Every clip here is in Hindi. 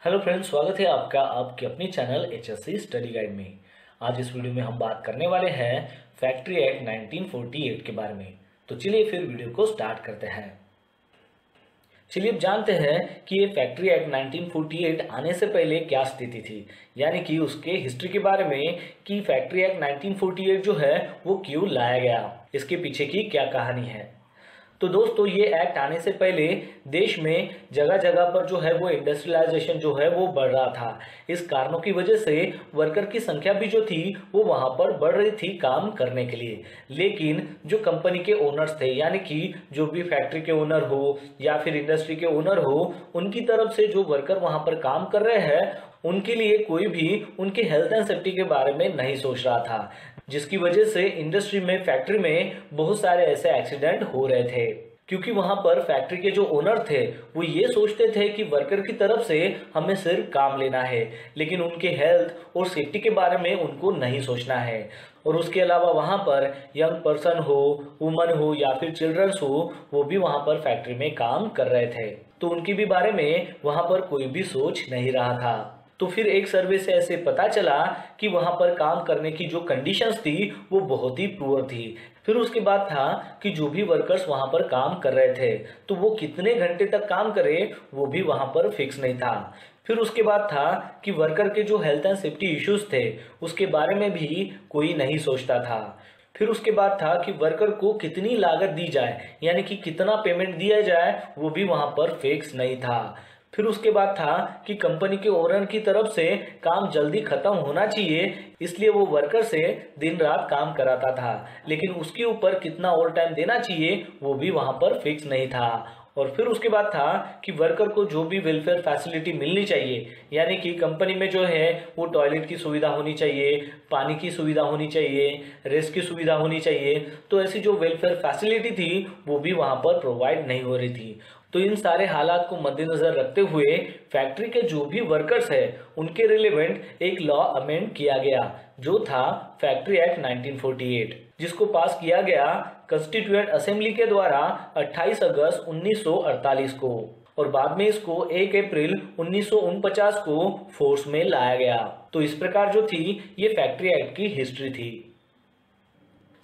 हेलो फ्रेंड्स, स्वागत है आपका आपके अपनी चैनल एचएससी स्टडी गाइड में। आज इस वीडियो में हम बात करने वाले हैं फैक्ट्री एक्ट 1948 के बारे में। तो चलिए फिर वीडियो को स्टार्ट करते हैं। चलिए अब जानते हैं कि ये फैक्ट्री एक्ट 1948 आने से पहले क्या स्थिति थी, यानी कि उसके हिस्ट्री के बारे में कि फैक्ट्री एक्ट 1948 जो है वो क्यों लाया गया, इसके पीछे की क्या कहानी है। तो दोस्तों, ये एक्ट आने से पहले देश में जगह जगह पर जो है वो इंडस्ट्रियलाइजेशन जो है वो बढ़ रहा था। इस कारणों की वजह से वर्कर की संख्या भी जो थी वो वहां पर बढ़ रही थी काम करने के लिए। लेकिन जो कंपनी के ओनर्स थे, यानी कि जो भी फैक्ट्री के ओनर हो या फिर इंडस्ट्री के ओनर हो, उनकी तरफ से जो वर्कर वहां पर काम कर रहे हैं उनके लिए कोई भी उनके हेल्थ एंड सेफ्टी के बारे में नहीं सोच रहा था, जिसकी वजह से इंडस्ट्री में, फैक्ट्री में बहुत सारे ऐसे एक्सीडेंट हो रहे थे। क्योंकि वहां पर फैक्ट्री के जो ओनर थे वो ये सोचते थे कि वर्कर की तरफ से हमें सिर्फ काम लेना है, लेकिन उनके हेल्थ और सेफ्टी के बारे में उनको नहीं सोचना है। और उसके अलावा वहां पर यंग पर्सन हो, वुमन हो या फिर चिल्ड्रंस हो, वो भी वहां पर फैक्ट्री में काम कर रहे थे, तो उनके भी बारे में वहां पर कोई भी सोच नहीं रहा था। तो फिर एक सर्वे से ऐसे पता चला कि वहां पर काम करने की जो कंडीशंस थी वो बहुत ही पुअर थी। फिर उसके बाद था कि जो भी वर्कर्स वहां पर काम कर रहे थे तो वो कितने घंटे तक काम करे वो भी वहां पर फिक्स नहीं था। फिर उसके बाद था कि वर्कर के जो हेल्थ एंड सेफ्टी इश्यूज थे उसके बारे में भी कोई नहीं सोचता था। फिर उसके बाद था कि वर्कर को कितनी लागत दी जाए, यानी कि कितना पेमेंट दिया जाए, वो भी वहां पर फिक्स नहीं था। फिर उसके बाद था कि कंपनी के ओनर की तरफ से काम जल्दी खत्म होना चाहिए, इसलिए वो वर्कर से दिन रात काम कराता था, लेकिन उसके ऊपर कितना ओवर टाइम देना चाहिए वो भी वहां पर फिक्स नहीं था। और फिर उसके बाद था कि वर्कर को जो भी वेलफेयर फैसिलिटी मिलनी चाहिए, यानी कि कंपनी में जो है वो टॉयलेट की सुविधा होनी चाहिए, पानी की सुविधा होनी चाहिए, रेस्ट की सुविधा होनी चाहिए, तो ऐसी जो वेलफेयर फैसिलिटी थी वो भी वहां पर प्रोवाइड नहीं हो रही थी। तो इन सारे हालात को मद्देनजर रखते हुए फैक्ट्री के जो भी वर्कर्स है उनके रिलेवेंट एक लॉ अमेंड किया गया, जो था फैक्ट्री एक्ट 1948, जिसको पास किया गया कॉन्स्टिट्यूएंट असेंबली के द्वारा 28 अगस्त 1948 को, और बाद में इसको 1 अप्रैल 1949 को फोर्स में लाया गया। तो इस प्रकार जो थी ये फैक्ट्री एक्ट की हिस्ट्री थी।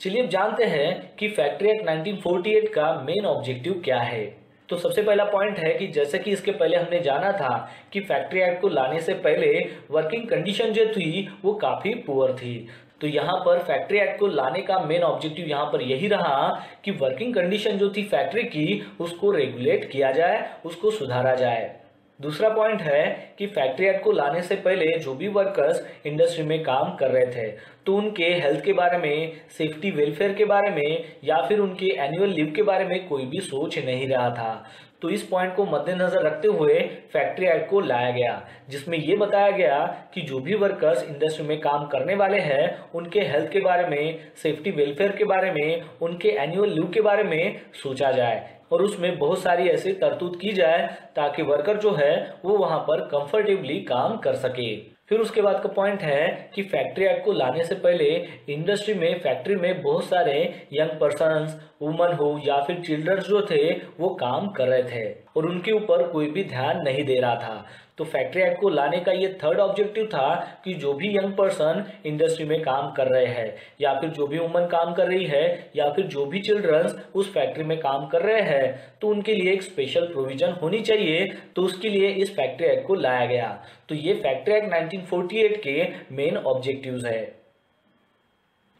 चलिए अब जानते हैं कि फैक्ट्री एक्ट 1948 का मेन ऑब्जेक्टिव क्या है। तो सबसे पहला पॉइंट है कि जैसे कि इसके पहले हमने जाना था कि फैक्ट्री एक्ट को लाने से पहले वर्किंग कंडीशन जो थी वो काफी पुअर थी। तो यहाँ पर फैक्ट्री एक्ट को लाने का मेन ऑब्जेक्टिव यहाँ पर यही रहा कि वर्किंग कंडीशन जो थी फैक्ट्री की उसको रेगुलेट किया जाए, उसको सुधारा जाए। दूसरा पॉइंट है कि फैक्ट्री एक्ट को लाने से पहले जो भी वर्कर्स इंडस्ट्री में काम कर रहे थे तो उनके हेल्थ के बारे में, सेफ्टी वेलफेयर के बारे में या फिर उनके एनुअल लीव के बारे में कोई भी सोच नहीं रहा था। तो इस पॉइंट को मद्देनजर रखते हुए फैक्ट्री एक्ट को लाया गया, जिसमें यह बताया गया कि जो भी वर्कर्स इंडस्ट्री में काम करने वाले हैं उनके हेल्थ के बारे में, सेफ्टी वेलफेयर के बारे में, उनके एनुअल लीव के बारे में सोचा जाए, और उसमें बहुत सारी ऐसी तरतूद की जाए ताकि वर्कर जो है वो वहां पर कंफर्टेबली काम कर सके। फिर उसके बाद का पॉइंट है कि फैक्ट्री एक्ट को लाने से पहले इंडस्ट्री में, फैक्ट्री में बहुत सारे यंग पर्सन्स, वुमन हो या फिर चिल्ड्रंस जो थे वो काम कर रहे थे और उनके ऊपर कोई भी ध्यान नहीं दे रहा था। तो फैक्ट्री एक्ट को लाने का ये थर्ड ऑब्जेक्टिव था कि जो भी यंग पर्सन इंडस्ट्री में काम कर रहे हैं या फिर जो भी वुमन काम कर रही है या फिर जो भी चिल्ड्रंस उस फैक्ट्री में काम कर रहे हैं तो उनके लिए एक स्पेशल प्रोविजन होनी चाहिए। तो उसके लिए इस फैक्ट्री एक्ट को लाया गया। तो ये फैक्ट्री एक्ट 1948 के मेन ऑब्जेक्टिव्स है।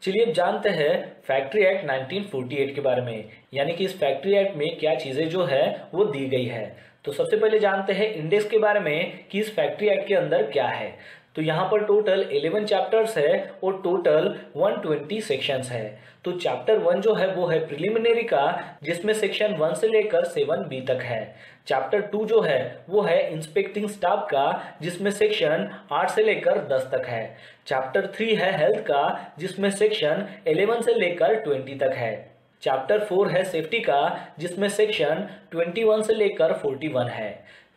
चलिए अब जानते हैं फैक्ट्री एक्ट 1948 के बारे में, यानी कि इस फैक्ट्री एक्ट में क्या चीजें जो है वो दी गई है। तो सबसे पहले जानते हैं इंडेक्स के बारे में कि इस फैक्ट्री एक्ट के अंदर क्या है। तो यहाँ पर टोटल 11 चैप्टर्स है और टोटल 120 सेक्शंस है। तो चैप्टर 1 जो है वो है प्रिलिमिनरी का, जिसमें सेक्शन 1 से लेकर 7B तक है। चैप्टर 2 जो है वो है इंस्पेक्टिंग स्टाफ का, जिसमें सेक्शन 8 से लेकर 10 तक है। चैप्टर 3 है हेल्थ का, जिसमें सेक्शन 11 से लेकर 20 तक है। चैप्टर 4 है सेफ्टी का, जिसमें सेक्शन 21 से लेकर 41 है।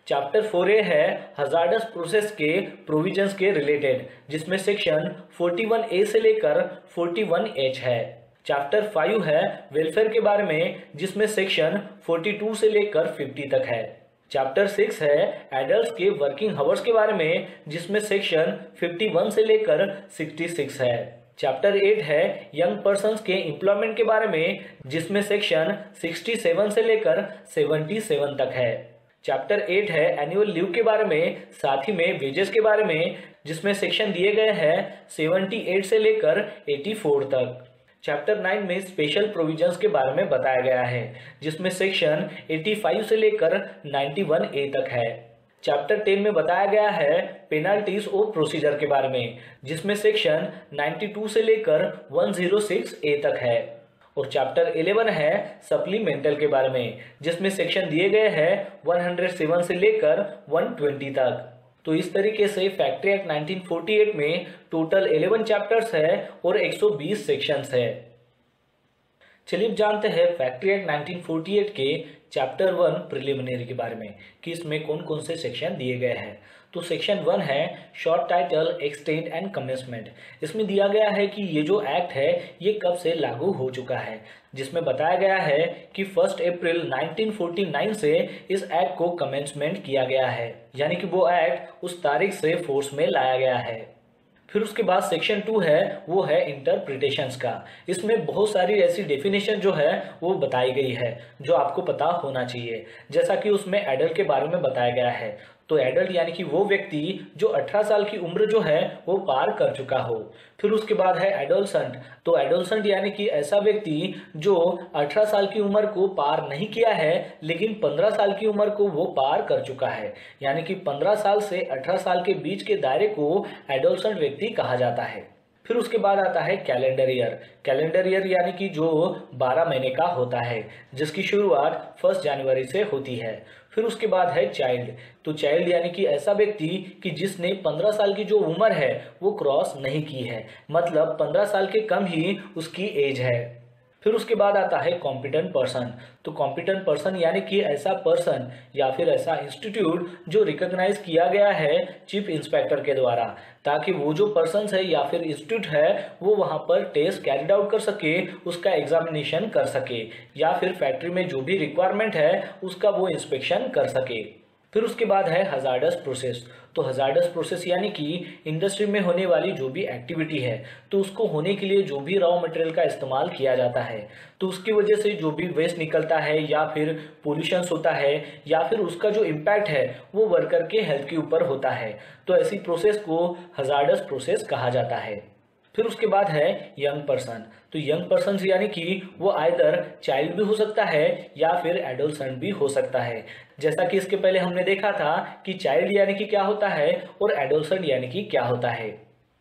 चैप्टर 4A है हजार्डस प्रोसेस के प्रोविजंस के रिलेटेड, जिसमें सेक्शन 41A से लेकर 41H है। चैप्टर 5 है वेलफेयर के बारे में, जिसमें सेक्शन 42 से लेकर 50 तक है। चैप्टर 6 है एडल्ट्स के वर्किंग आवर्स के बारे में, जिसमें सेक्शन 51 से लेकर 66 है। चैप्टर 8 है यंग पर्सन्स के एम्प्लॉयमेंट के बारे में, जिसमें सेक्शन 67 से लेकर 77 तक है। चैप्टर 8 है एनुअल लीव के बारे में, साथ ही में वेजेस के बारे में, जिसमें सेक्शन दिए गए हैं 78 से लेकर 84 तक। चैप्टर 9 में स्पेशल प्रोविजंस के बारे में बताया गया है, जिसमें सेक्शन 85 से लेकर 91A तक है। चैप्टर 10 में बताया गया है पेनाल्टीज और प्रोसीजर के बारे में, जिसमें सेक्शन 92 से लेकर 106A तक है। और चैप्टर 11 है सप्लीमेंटल के बारे में, जिसमें सेक्शन दिए गए हैं 107 से लेकर 120 तक। तो इस तरीके से फैक्ट्री एक्ट 1948 में टोटल 11 चैप्टर्स है और 120 सेक्शंस है। चलिए अब जानते हैं फैक्ट्री एक्ट 1948 के चैप्टर 1 प्रिलिमिनरी के बारे में कि इसमें कौन कौन से सेक्शन दिए गए हैं। तो सेक्शन 1 है short title, extent and commencement. इसमें दिया गया है कि ये जो एक्ट है ये कब से लागू हो चुका है, जिसमें बताया गया है कि 1 अप्रैल 1949 से इस एक्ट को कमेंसमेंट किया गया है, यानी कि वो एक्ट उस तारीख से फोर्स में लाया गया है। फिर उसके बाद सेक्शन 2 है वो है इंटरप्रिटेशंस का। इसमें बहुत सारी ऐसी डेफिनेशन जो है वो बताई गई है जो आपको पता होना चाहिए, जैसा कि उसमें एडल्ट के बारे में बताया गया है। तो एडल्ट यानी कि वो व्यक्ति जो 18 साल की उम्र जो है वो पार कर चुका हो। फिर उसके बाद है एडोलसेंट। तो एडोलसेंट यानी कि ऐसा व्यक्ति जो 18 साल की उम्र को पार नहीं किया है लेकिन 15 साल की उम्र को वो पार कर चुका है, यानी कि 15 साल से 18 साल के बीच के दायरे को एडोलसेंट व्यक्ति कहा जाता है। फिर उसके बाद आता है कैलेंडर ईयर। कैलेंडर ईयर यानी कि जो 12 महीने का होता है, जिसकी शुरुआत 1 जनवरी से होती है। फिर उसके बाद है चाइल्ड। तो चाइल्ड यानी कि ऐसा व्यक्ति कि जिसने 15 साल की जो उम्र है वो क्रॉस नहीं की है, मतलब 15 साल के कम ही उसकी एज है। फिर उसके बाद आता है कॉम्पिटेंट पर्सन। तो कॉम्पिटेंट पर्सन यानी कि ऐसा पर्सन या फिर ऐसा इंस्टीट्यूट जो रिकॉग्नाइज किया गया है चीफ इंस्पेक्टर के द्वारा, ताकि वो जो पर्सन है या फिर इंस्टीट्यूट है वो वहां पर टेस्ट कैरिड आउट कर सके, उसका एग्जामिनेशन कर सके, या फिर फैक्ट्री में जो भी रिक्वायरमेंट है उसका वो इंस्पेक्शन कर सके। फिर उसके बाद है हजार्डस प्रोसेस। तो हजार्डस प्रोसेस यानी कि इंडस्ट्री में होने वाली जो भी एक्टिविटी है तो उसको होने के लिए जो भी रॉ मटेरियल का इस्तेमाल किया जाता है, तो उसकी वजह से जो भी वेस्ट निकलता है या फिर पोल्यूशन होता है या फिर उसका जो इम्पैक्ट है वो वर्कर के हेल्थ के ऊपर होता है, तो ऐसी प्रोसेस को हजार्डस प्रोसेस कहा जाता है। फिर उसके बाद है यंग पर्सन। तो यंग पर्सन यानी कि वो आइदर चाइल्ड भी हो सकता है या फिर एडोलसेंट भी हो सकता है, जैसा कि इसके पहले हमने देखा था कि चाइल्ड यानी कि क्या होता है और एडोलसेंट यानी कि क्या होता है।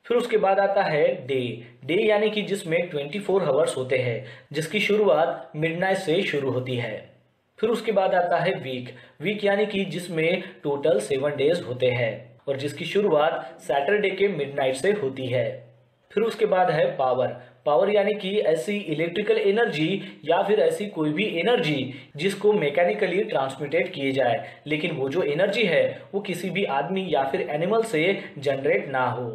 फिर उसके बाद आता है डे। डे यानी कि जिसमें 24 आवर्स होते हैं, जिसकी शुरुआत मिडनाइट से शुरू होती है। फिर उसके बाद आता है वीक। वीक यानी कि जिसमें टोटल 7 डेज होते हैं और जिसकी शुरुआत सैटरडे के मिडनाइट से होती है। फिर उसके बाद है पावर। पावर यानी कि ऐसी इलेक्ट्रिकल एनर्जी या फिर ऐसी कोई भी एनर्जी जिसको मैकेनिकली ट्रांसमिटेड किए जाए, लेकिन वो जो एनर्जी है वो किसी भी आदमी या फिर एनिमल से जनरेट ना हो।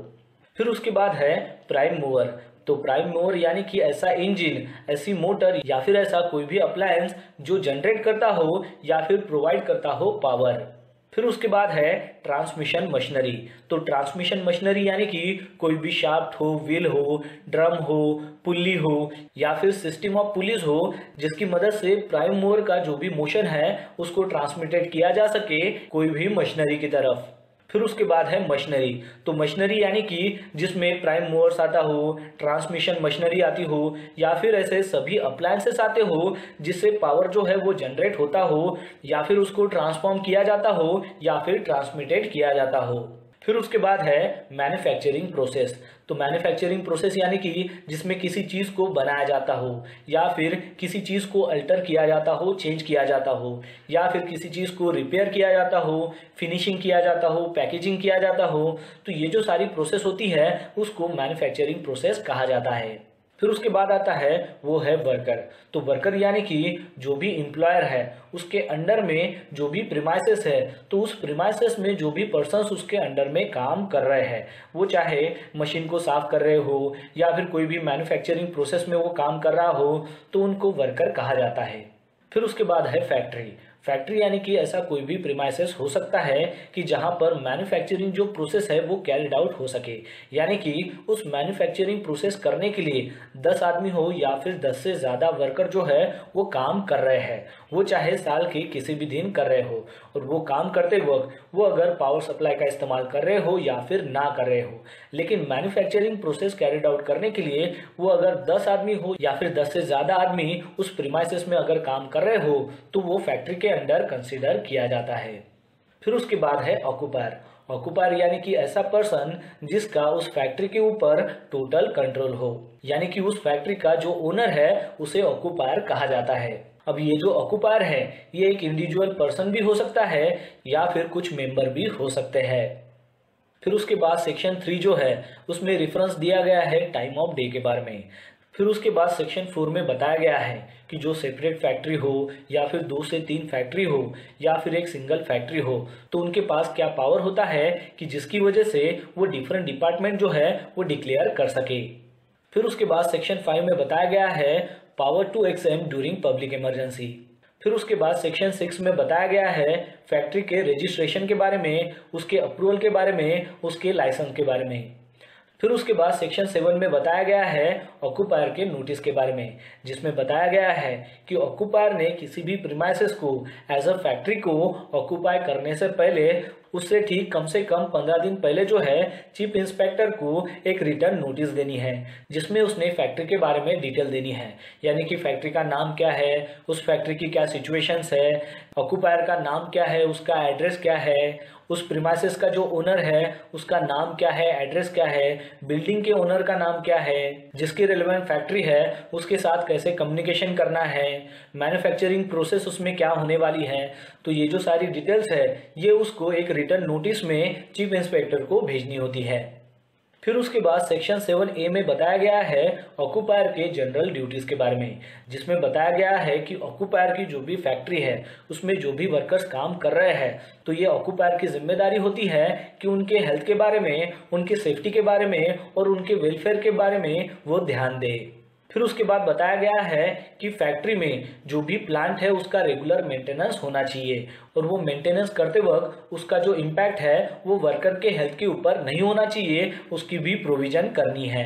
फिर उसके बाद है प्राइम मूवर। तो प्राइम मूवर यानी कि ऐसा इंजन, ऐसी मोटर या फिर ऐसा कोई भी अप्लायंस जो जनरेट करता हो या फिर प्रोवाइड करता हो पावर। फिर उसके बाद है ट्रांसमिशन मशीनरी। तो ट्रांसमिशन मशीनरी यानी कि कोई भी शाफ्ट हो, व्हील हो, ड्रम हो, पुल्ली हो या फिर सिस्टम ऑफ पुलिस हो, जिसकी मदद से प्राइम मूवर का जो भी मोशन है उसको ट्रांसमिटेड किया जा सके कोई भी मशीनरी की तरफ। फिर उसके बाद है मशीनरी। तो मशीनरी यानी कि जिसमें प्राइम मूवर्स आता हो, ट्रांसमिशन मशीनरी आती हो या फिर ऐसे सभी अप्लायंसेस आते हो जिससे पावर जो है वो जनरेट होता हो या फिर उसको ट्रांसफॉर्म किया जाता हो या फिर ट्रांसमिटेड किया जाता हो। फिर उसके बाद है मैन्युफैक्चरिंग प्रोसेस। तो मैन्युफैक्चरिंग प्रोसेस यानी कि जिसमें किसी चीज़ को बनाया जाता हो या फिर किसी चीज़ को अल्टर किया जाता हो, चेंज किया जाता हो या फिर किसी चीज़ को रिपेयर किया जाता हो, फिनिशिंग किया जाता हो, पैकेजिंग किया जाता हो। तो ये जो सारी प्रोसेस होती है उसको मैन्युफैक्चरिंग प्रोसेस कहा जाता है। फिर उसके बाद आता है वो है वर्कर। तो वर्कर यानी कि जो भी एम्प्लॉयर है उसके अंडर में जो भी प्रीमाइसेस है, तो उस प्रीमाइसेस में जो भी पर्सन्स उसके अंडर में काम कर रहे हैं, वो चाहे मशीन को साफ कर रहे हो या फिर कोई भी मैन्युफैक्चरिंग प्रोसेस में वो काम कर रहा हो, तो उनको वर्कर कहा जाता है। फिर उसके बाद है फैक्ट्री। फैक्ट्री यानी कि ऐसा कोई भी प्रीमाइसेस हो सकता है कि जहां पर मैन्युफैक्चरिंग जो प्रोसेस है वो कैरिड आउट हो सके, यानी कि उस मैन्युफैक्चरिंग प्रोसेस करने के लिए 10 आदमी हो या फिर 10 से ज़्यादा वर्कर जो है वो काम कर रहे हैं, वो चाहे साल के किसी भी दिन कर रहे हो, और वो काम करते वक्त वो अगर पावर सप्लाई का इस्तेमाल कर रहे हो या फिर ना कर रहे हो। लेकिन मैन्युफैक्चरिंग प्रोसेस कैरिड आउट करने के लिए वो अगर 10 आदमी हो या फिर 10 से ज़्यादा आदमी उस प्रीमाइसेस में अगर काम कर रहे हो तो वो फैक्ट्री के अंडर कंसीडर किया जाता है। फिर उसके बाद है ऑक्यूपायर। ऑक्यूपायर यानी कि ऐसा पर्सन जिसका उस फैक्ट्री के ऊपर टोटल कंट्रोल हो, यानी कि उस फैक्ट्री का जो ओनर है उसे ऑक्यूपायर कहा जाता है। अब ये जो ऑक्यूपायर है ये एक इंडिविजुअल पर्सन भी हो सकता है या फिर कुछ मेंबर भी हो सकते हैं। फिर उसके बाद सेक्शन 3 जो है उसमें रेफरेंस दिया गया है टाइम ऑफ डे के बारे में। फिर उसके बाद सेक्शन 4 में बताया गया है कि जो सेपरेट फैक्ट्री हो या फिर 2 से 3 फैक्ट्री हो या फिर एक सिंगल फैक्ट्री हो तो उनके पास क्या पावर होता है कि जिसकी वजह से वो डिफरेंट डिपार्टमेंट जो है वो डिक्लेयर कर सके। फिर उसके बाद सेक्शन 5 में बताया गया है power to exempt during public emergency. फिर उसके बाद सेक्शन 6 में बताया गया है फैक्ट्री के रजिस्ट्रेशन के बारे में, उसके अप्रूवल के बारे में, उसके लाइसेंस के बारे में। फिर उसके बाद सेक्शन 7 में बताया गया है ऑक्यूपायर के नोटिस के बारे में, जिसमें बताया गया है कि ऑक्यूपायर ने किसी भी प्रीमाइसेस को एज अ फैक्ट्री को ऑक्यूपाई करने से पहले उससे ठीक कम से कम 15 दिन पहले जो है चीफ इंस्पेक्टर को एक रिटर्न नोटिस देनी है, जिसमें उसने फैक्ट्री के बारे में डिटेल देनी है, यानी कि फैक्ट्री का नाम क्या है, उस फैक्ट्री की क्या सिचुएशंस है, ऑक्यूपायर का नाम क्या है, उसका एड्रेस क्या है, उस प्रीमाइसेस का जो ओनर है उसका नाम क्या है, एड्रेस क्या है, बिल्डिंग के ओनर का नाम क्या है, जिसकी रिलेवेंट फैक्ट्री है उसके साथ कैसे कम्युनिकेशन करना है, मैन्युफैक्चरिंग प्रोसेस उसमें क्या होने वाली है। तो ये जो सारी डिटेल्स है ये उसको एक रिटर्न नोटिस में चीफ इंस्पेक्टर को भेजनी होती है। फिर उसके बाद सेक्शन 7A में बताया गया है ऑक्यूपायर के जनरल ड्यूटीज के बारे में, जिसमें बताया गया है कि ऑक्यूपायर की जो भी फैक्ट्री है उसमें जो भी वर्कर्स काम कर रहे हैं तो ये ऑक्यूपायर की जिम्मेदारी होती है कि उनके हेल्थ के बारे में, उनके सेफ्टी के बारे में और उनके वेलफेयर के बारे में वो ध्यान दे। फिर उसके बाद बताया गया है कि फैक्ट्री में जो भी प्लांट है उसका रेगुलर मेंटेनेंस होना चाहिए, और वो मेंटेनेंस करते वक्त उसका जो इम्पैक्ट है वो वर्कर के हेल्थ के ऊपर नहीं होना चाहिए, उसकी भी प्रोविजन करनी है।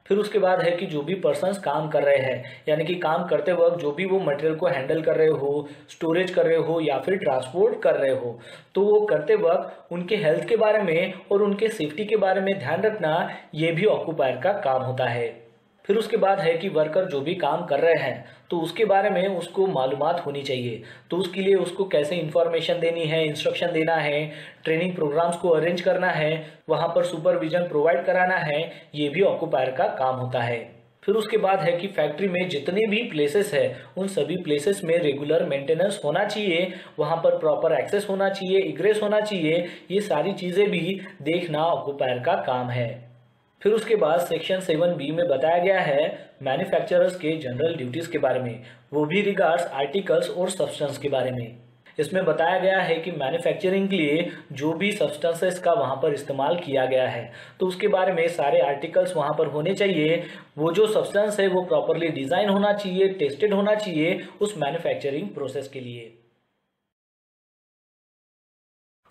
फिर उसके बाद है कि जो भी पर्सन्स काम कर रहे हैं, यानी कि काम करते वक्त जो भी वो मटेरियल को हैंडल कर रहे हो, स्टोरेज कर रहे हो या फिर ट्रांसपोर्ट कर रहे हो, तो वो करते वक्त उनके हेल्थ के बारे में और उनके सेफ्टी के बारे में ध्यान रखना ये भी ऑक्यूपायर का काम होता है। फिर उसके बाद है कि वर्कर जो भी काम कर रहे हैं तो उसके बारे में उसको मालूमात होनी चाहिए, तो उसके लिए उसको कैसे इन्फॉर्मेशन देनी है, इंस्ट्रक्शन देना है, ट्रेनिंग प्रोग्राम्स को अरेंज करना है, वहाँ पर सुपरविजन प्रोवाइड कराना है, ये भी ऑक्यूपायर का काम होता है। फिर उसके बाद है कि फैक्ट्री में जितने भी प्लेसेस है उन सभी प्लेसेस में रेगुलर मेंटेनेंस होना चाहिए, वहाँ पर प्रॉपर एक्सेस होना चाहिए, इग्रेस होना चाहिए, ये सारी चीज़ें भी देखना ऑक्यूपायर का काम है। फिर उसके बाद सेक्शन 7B में बताया गया है मैन्युफैक्चरर्स के जनरल ड्यूटीज के बारे में, वो भी रिगार्ड्स आर्टिकल्स और सब्सटेंस के बारे में। इसमें बताया गया है कि मैन्युफैक्चरिंग के लिए जो भी सब्सटेंसेस का वहाँ पर इस्तेमाल किया गया है तो उसके बारे में सारे आर्टिकल्स वहाँ पर होने चाहिए, वो जो सब्सटेंस है वो प्रॉपरली डिज़ाइन होना चाहिए, टेस्टेड होना चाहिए उस मैन्युफैक्चरिंग प्रोसेस के लिए।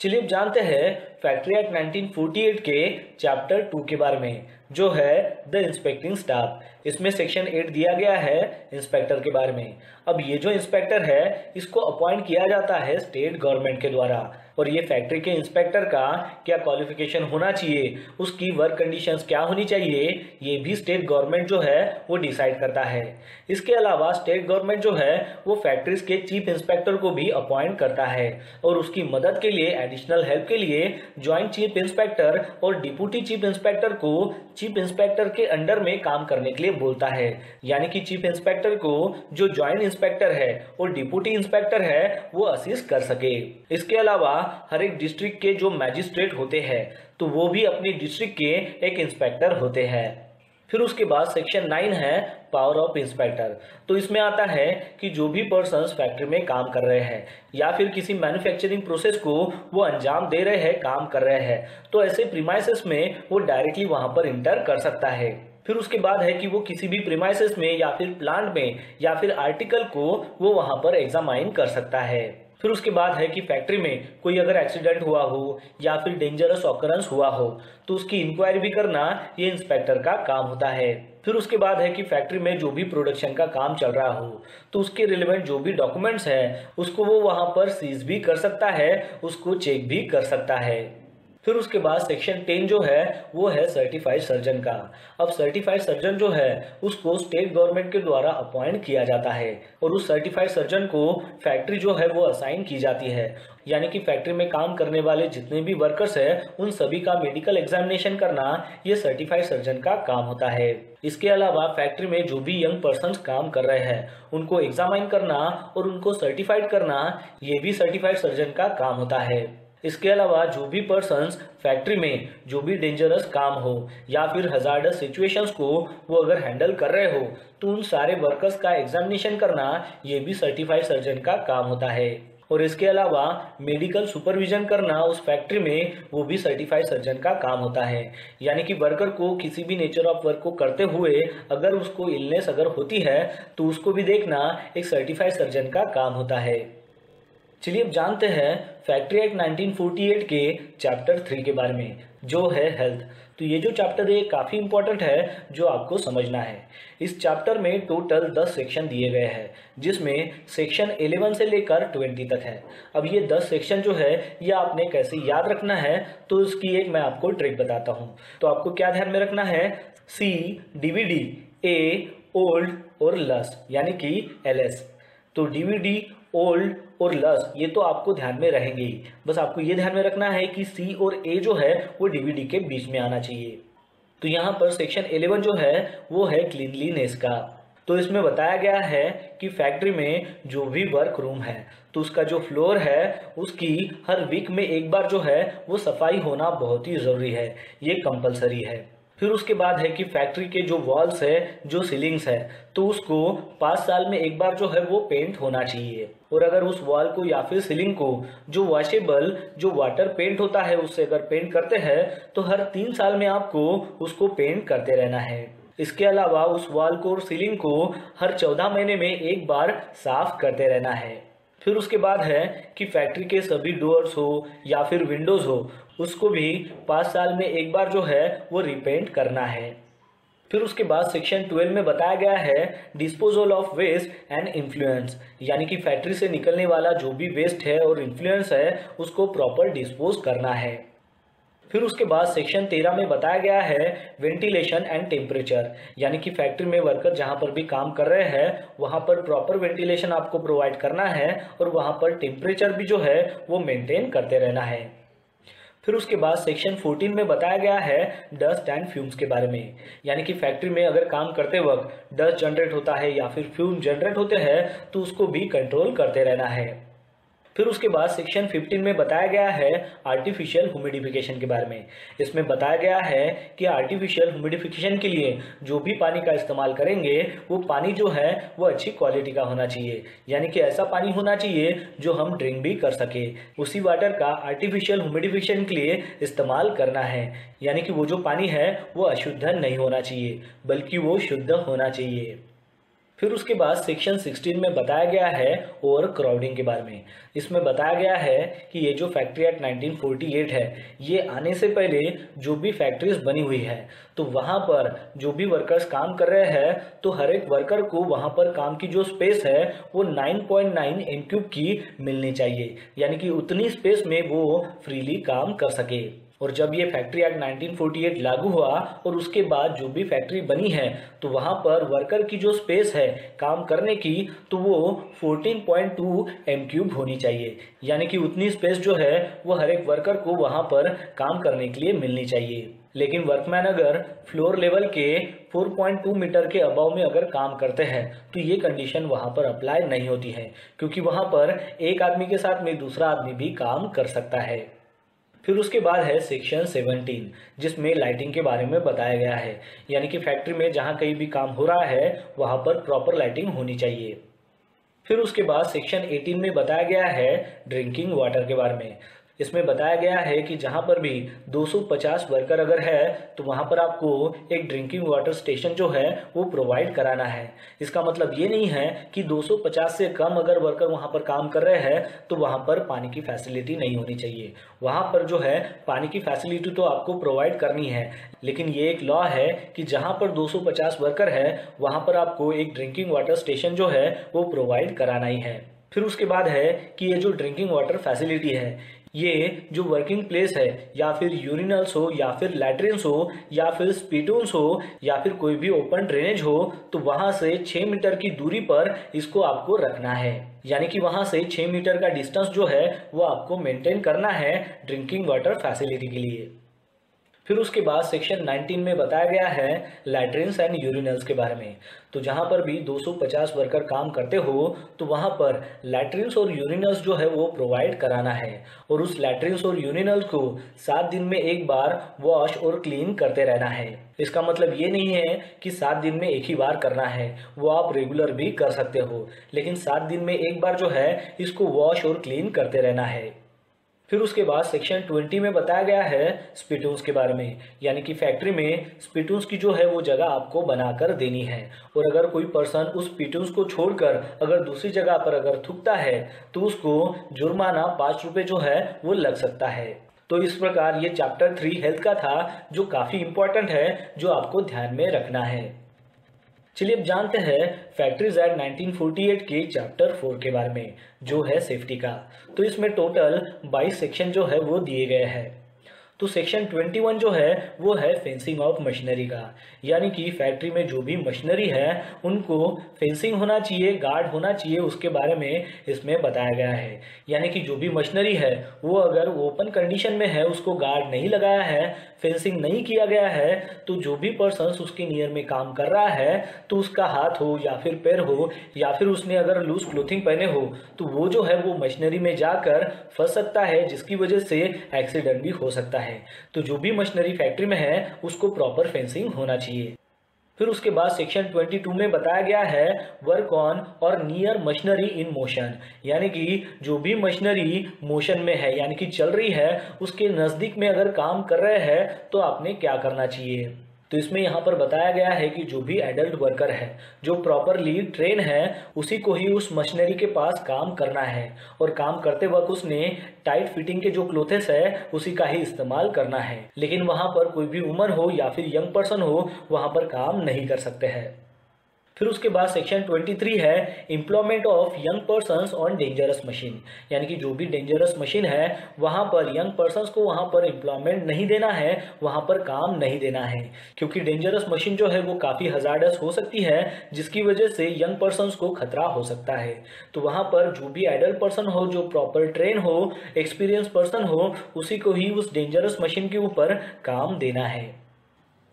चलिए अब जानते हैं फैक्ट्री एक्ट 1948 के चैप्टर 2 के बारे में, जो है द इंस्पेक्टिंग स्टाफ। इसमें सेक्शन 8 दिया गया है इंस्पेक्टर के बारे में। अब ये जो इंस्पेक्टर है इसको अपॉइंट किया जाता है स्टेट गवर्नमेंट के द्वारा, और ये फैक्ट्री के इंस्पेक्टर का क्या क्वालिफिकेशन होना चाहिए, उसकी वर्क कंडीशंस क्या होनी चाहिए, ये भी स्टेट गवर्नमेंट जो है वो डिसाइड करता है। इसके अलावा स्टेट गवर्नमेंट जो है वो फैक्ट्रीज के चीफ इंस्पेक्टर को भी अपॉइंट करता है, और उसकी मदद के लिए, एडिशनल हेल्प के लिए ज्वाइंट चीफ इंस्पेक्टर और डिप्यूटी चीफ इंस्पेक्टर को चीफ इंस्पेक्टर के अंडर में काम करने के लिए बोलता है। यानी कि चीफ इंस्पेक्टर को जो ज्वाइंट इंस्पेक्टर है और डिप्यूटी इंस्पेक्टर है वो असिस्ट कर सके। इसके अलावा हर एक डिस्ट्रिक्ट के जो मैजिस्ट्रेट होते हैं तो वो भी अपनी डिस्ट्रिक्ट के एक इंस्पेक्टर होते हैं। फिर उसके बाद सेक्शन 9 है पावर ऑफ इंस्पेक्टर। तो इसमें आता है कि जो भी पर्सन्स फैक्ट्री में काम कर रहे हैं या फिर किसी मैन्युफैक्चरिंग प्रोसेस को वो अंजाम दे रहे हैं, काम कर रहे हैं, तो ऐसे प्रीमाइसेस में वो डायरेक्टली वहां पर इंटर कर सकता है। फिर उसके बाद है कि वो किसी भी प्रीमाइसेस में या फिर प्लांट में या फिर आर्टिकल को वो वहां पर एग्जामाइन कर सकता है। फिर उसके बाद है कि फैक्ट्री में कोई अगर एक्सीडेंट हुआ हो या फिर डेंजरस ऑकरेंस हुआ हो तो उसकी इंक्वायरी भी करना ये इंस्पेक्टर का काम होता है। फिर उसके बाद है कि फैक्ट्री में जो भी प्रोडक्शन का काम चल रहा हो तो उसके रिलेवेंट जो भी डॉक्यूमेंट्स है उसको वो वहां पर सीज भी कर सकता है, उसको चेक भी कर सकता है। फिर उसके बाद सेक्शन 10 जो है वो है सर्टिफाइड सर्जन का। अब सर्टिफाइड सर्जन जो है उसको स्टेट गवर्नमेंट के द्वारा अपॉइंट किया जाता है और उस सर्टिफाइड सर्जन को फैक्ट्री जो है वो असाइन की जाती है, यानी कि फैक्ट्री में काम करने वाले जितने भी वर्कर्स हैं उन सभी का मेडिकल एग्जामिनेशन करना ये सर्टिफाइड सर्जन का काम होता है। इसके अलावा फैक्ट्री में जो भी यंग पर्सन्स काम कर रहे हैं उनको एग्जामाइन करना और उनको सर्टिफाइड करना ये भी सर्टिफाइड सर्जन का काम होता है। इसके अलावा जो भी पर्सन्स फैक्ट्री में जो भी डेंजरस काम हो या फिर हजार्डस सिचुएशंस को वो अगर हैंडल कर रहे हो तो उन सारे वर्कर्स का एग्जामिनेशन करना ये भी सर्टिफाइड सर्जन का काम होता है। और इसके अलावा मेडिकल सुपरविजन करना उस फैक्ट्री में वो भी सर्टिफाइड सर्जन का काम होता है, यानी कि वर्कर को किसी भी नेचर ऑफ वर्क को करते हुए अगर उसको इलनेस अगर होती है तो उसको भी देखना एक सर्टिफाइड सर्जन का काम होता है। चलिए अब जानते हैं फैक्ट्री एक्ट 1948 के चैप्टर 3 के बारे में जो है हेल्थ। तो ये जो चैप्टर है काफ़ी इंपॉर्टेंट है जो आपको समझना है। इस चैप्टर में टोटल 10 सेक्शन दिए गए हैं जिसमें सेक्शन 11 से लेकर 20 तक है। अब ये 10 सेक्शन जो है ये आपने कैसे याद रखना है तो इसकी एक मैं आपको ट्रिक बताता हूँ। तो आपको क्या ध्यान में रखना है, सी, डीवीडी, ए, ओल्ड और लस यानी कि एलएस। तो डीवीडी, ओल्ड और लस ये तो आपको ध्यान में रहेंगे ही, बस आपको ये ध्यान में रखना है कि सी और ए जो है वो डीवीडी के बीच में आना चाहिए। तो यहाँ पर सेक्शन 11 जो है वो है क्लीनलीनेस का। तो इसमें बताया गया है कि फैक्ट्री में जो भी वर्क रूम है तो उसका जो फ्लोर है उसकी हर वीक में एक बार जो है वो सफाई होना बहुत ही ज़रूरी है, ये कंपलसरी है। फिर उसके बाद है कि फैक्ट्री के जो वॉल्स है, जो सीलिंग्स है तो उसको 5 साल में एक बार जो है वो पेंट होना चाहिए। और अगर उस वॉल को या फिर सीलिंग को जो वॉशेबल जो वाटर पेंट होता है उससे अगर पेंट करते हैं तो हर 3 साल में आपको उसको पेंट करते रहना है। इसके अलावा उस वॉल को और सीलिंग को हर 14 महीने में एक बार साफ करते रहना है। फिर उसके बाद है कि फैक्ट्री के सभी डोर्स हो या फिर विंडोज हो उसको भी 5 साल में एक बार जो है वो रिपेंट करना है। फिर उसके बाद सेक्शन 12 में बताया गया है disposal of waste and influence, यानी कि फैक्ट्री से निकलने वाला जो भी वेस्ट है और इन्फ्लुएंस है उसको प्रॉपर डिस्पोज करना है। फिर उसके बाद सेक्शन 13 में बताया गया है वेंटिलेशन एंड टेम्परेचर, यानी कि फैक्ट्री में वर्कर जहां पर भी काम कर रहे हैं वहां पर प्रॉपर वेंटिलेशन आपको प्रोवाइड करना है और वहां पर टेम्परेचर भी जो है वो मेंटेन करते रहना है। फिर उसके बाद सेक्शन 14 में बताया गया है डस्ट एंड फ्यूम्स के बारे में, यानी कि फैक्ट्री में अगर काम करते वक्त डस्ट जनरेट होता है या फिर फ्यूम जनरेट होते हैं तो उसको भी कंट्रोल करते रहना है। फिर उसके बाद सेक्शन 15 में बताया गया है आर्टिफिशियल ह्यूमिडिफिकेशन के बारे में। इसमें बताया गया है कि आर्टिफिशियल ह्यूमिडिफिकेशन के लिए जो भी पानी का इस्तेमाल करेंगे वो पानी जो है वो अच्छी क्वालिटी का होना चाहिए, यानी कि ऐसा पानी होना चाहिए जो हम ड्रिंक भी कर सके। उसी वाटर का आर्टिफिशियल ह्यूमिडिफिकेशन के लिए इस्तेमाल करना है, यानी कि वो जो पानी है वो अशुद्ध नहीं होना चाहिए बल्कि वो शुद्ध होना चाहिए। फिर उसके बाद सेक्शन 16 में बताया गया है ओवर क्राउडिंग के बारे में। इसमें बताया गया है कि ये जो फैक्ट्री एक्ट 1948 है ये आने से पहले जो भी फैक्ट्रीज बनी हुई है तो वहाँ पर जो भी वर्कर्स काम कर रहे हैं तो हर एक वर्कर को वहाँ पर काम की जो स्पेस है वो 9.9 m³ की मिलनी चाहिए, यानी कि उतनी स्पेस में वो फ्रीली काम कर सके। और जब ये फैक्ट्री एक्ट 1948 लागू हुआ और उसके बाद जो भी फैक्ट्री बनी है तो वहाँ पर वर्कर की जो स्पेस है काम करने की तो वो 14.2 m³ होनी चाहिए, यानी कि उतनी स्पेस जो है वो हर एक वर्कर को वहाँ पर काम करने के लिए मिलनी चाहिए। लेकिन वर्कमैन अगर फ्लोर लेवल के 4.2 मीटर के अबाव में अगर काम करते हैं तो ये कंडीशन वहाँ पर अप्लाई नहीं होती है, क्योंकि वहाँ पर एक आदमी के साथ में दूसरा आदमी भी काम कर सकता है। फिर उसके बाद है सेक्शन 17 जिसमें लाइटिंग के बारे में बताया गया है, यानी कि फैक्ट्री में जहाँ कहीं भी काम हो रहा है वहाँ पर प्रॉपर लाइटिंग होनी चाहिए। फिर उसके बाद सेक्शन 18 में बताया गया है ड्रिंकिंग वाटर के बारे में। इसमें बताया गया है कि जहां पर भी 250 वर्कर अगर है तो वहां पर आपको एक ड्रिंकिंग वाटर स्टेशन जो है वो प्रोवाइड कराना है। इसका मतलब ये नहीं है कि 250 से कम अगर वर्कर वहां पर काम कर रहे हैं तो वहां पर पानी की फैसिलिटी नहीं होनी चाहिए। वहां पर जो है पानी की फैसिलिटी तो आपको प्रोवाइड करनी है, लेकिन ये एक लॉ है कि जहां पर 250 वर्कर है वहां पर आपको एक ड्रिंकिंग वाटर स्टेशन जो है वो प्रोवाइड कराना ही है। फिर उसके बाद है कि ये जो ड्रिंकिंग वाटर फैसिलिटी है, ये जो वर्किंग प्लेस है या फिर यूरिनल्स हो या फिर लैट्रिन्स हो या फिर स्पीटून्स हो या फिर कोई भी ओपन ड्रेनेज हो, तो वहां से 6 मीटर की दूरी पर इसको आपको रखना है। यानी कि वहां से 6 मीटर का डिस्टेंस जो है वो आपको मेंटेन करना है ड्रिंकिंग वाटर फैसिलिटी के लिए। फिर उसके बाद सेक्शन 19 में बताया गया है लैट्रिन्स एंड यूरिनल्स के बारे में। तो जहां पर भी 250 वर्कर काम करते हो तो वहां पर लैट्रिन्स और यूरिनल्स जो है वो प्रोवाइड कराना है, और उस लैट्रिन्स और यूरिनल्स को 7 दिन में एक बार वॉश और क्लीन करते रहना है। इसका मतलब ये नहीं है कि 7 दिन में एक ही बार करना है, वो आप रेगुलर भी कर सकते हो, लेकिन 7 दिन में एक बार जो है इसको वॉश और क्लीन करते रहना है। फिर उसके बाद सेक्शन 20 में बताया गया है स्पिटून्स के बारे में, यानी कि फैक्ट्री में स्पिटून्स की जो है वो जगह आपको बनाकर देनी है, और अगर कोई पर्सन उस स्पिटून्स को छोड़कर अगर दूसरी जगह पर अगर थूकता है तो उसको जुर्माना 5 रुपये जो है वो लग सकता है। तो इस प्रकार ये चैप्टर 3 हेल्थ का था, जो काफ़ी इंपॉर्टेंट है, जो आपको ध्यान में रखना है। चलिए अब जानते हैं फैक्ट्रीज एक्ट 1948 के चैप्टर 4 के बारे में, जो है सेफ्टी का। तो इसमें टोटल 22 सेक्शन जो है वो दिए गए हैं। तो सेक्शन 21 जो है वो है फेंसिंग ऑफ मशीनरी का, यानी कि फैक्ट्री में जो भी मशीनरी है उनको फेंसिंग होना चाहिए, गार्ड होना चाहिए, उसके बारे में इसमें बताया गया है। यानी कि जो भी मशीनरी है वो अगर ओपन कंडीशन में है, उसको गार्ड नहीं लगाया है, फेंसिंग नहीं किया गया है, तो जो भी पर्सन उसके नियर में काम कर रहा है तो उसका हाथ हो या फिर पैर हो या फिर उसने अगर लूज क्लोथिंग पहने हो तो वो जो है वो मशीनरी में जाकर फंस सकता है, जिसकी वजह से एक्सीडेंट भी हो सकता है। तो जो भी मशीनरी फैक्ट्री में है उसको प्रॉपर फेंसिंग होना चाहिए। फिर उसके बाद सेक्शन 22 में बताया गया है वर्क ऑन और नियर मशीनरी इन मोशन, यानी कि जो भी मशीनरी मोशन में है यानी कि चल रही है उसके नज़दीक में अगर काम कर रहे हैं तो आपने क्या करना चाहिए। तो इसमें यहाँ पर बताया गया है कि जो भी एडल्ट वर्कर है जो प्रॉपरली ट्रेन है उसी को ही उस मशीनरी के पास काम करना है, और काम करते वक्त उसने टाइट फिटिंग के जो क्लोथेस है उसी का ही इस्तेमाल करना है। लेकिन वहाँ पर कोई भी वुमन हो या फिर यंग पर्सन हो वहाँ पर काम नहीं कर सकते हैं। फिर उसके बाद सेक्शन 23 है employment of young persons on dangerous machine, यानी कि जो भी डेंजरस मशीन है वहाँ पर यंग पर्सन्स को वहाँ पर एम्प्लॉयमेंट नहीं देना है, वहाँ पर काम नहीं देना है, क्योंकि डेंजरस मशीन जो है वो काफ़ी हजार्डस हो सकती है, जिसकी वजह से यंग पर्सन्स को खतरा हो सकता है। तो वहाँ पर जो भी एडल्ट पर्सन हो, जो प्रॉपर ट्रेन हो, एक्सपीरियंस पर्सन हो, उसी को ही उस डेंजरस मशीन के ऊपर काम देना है।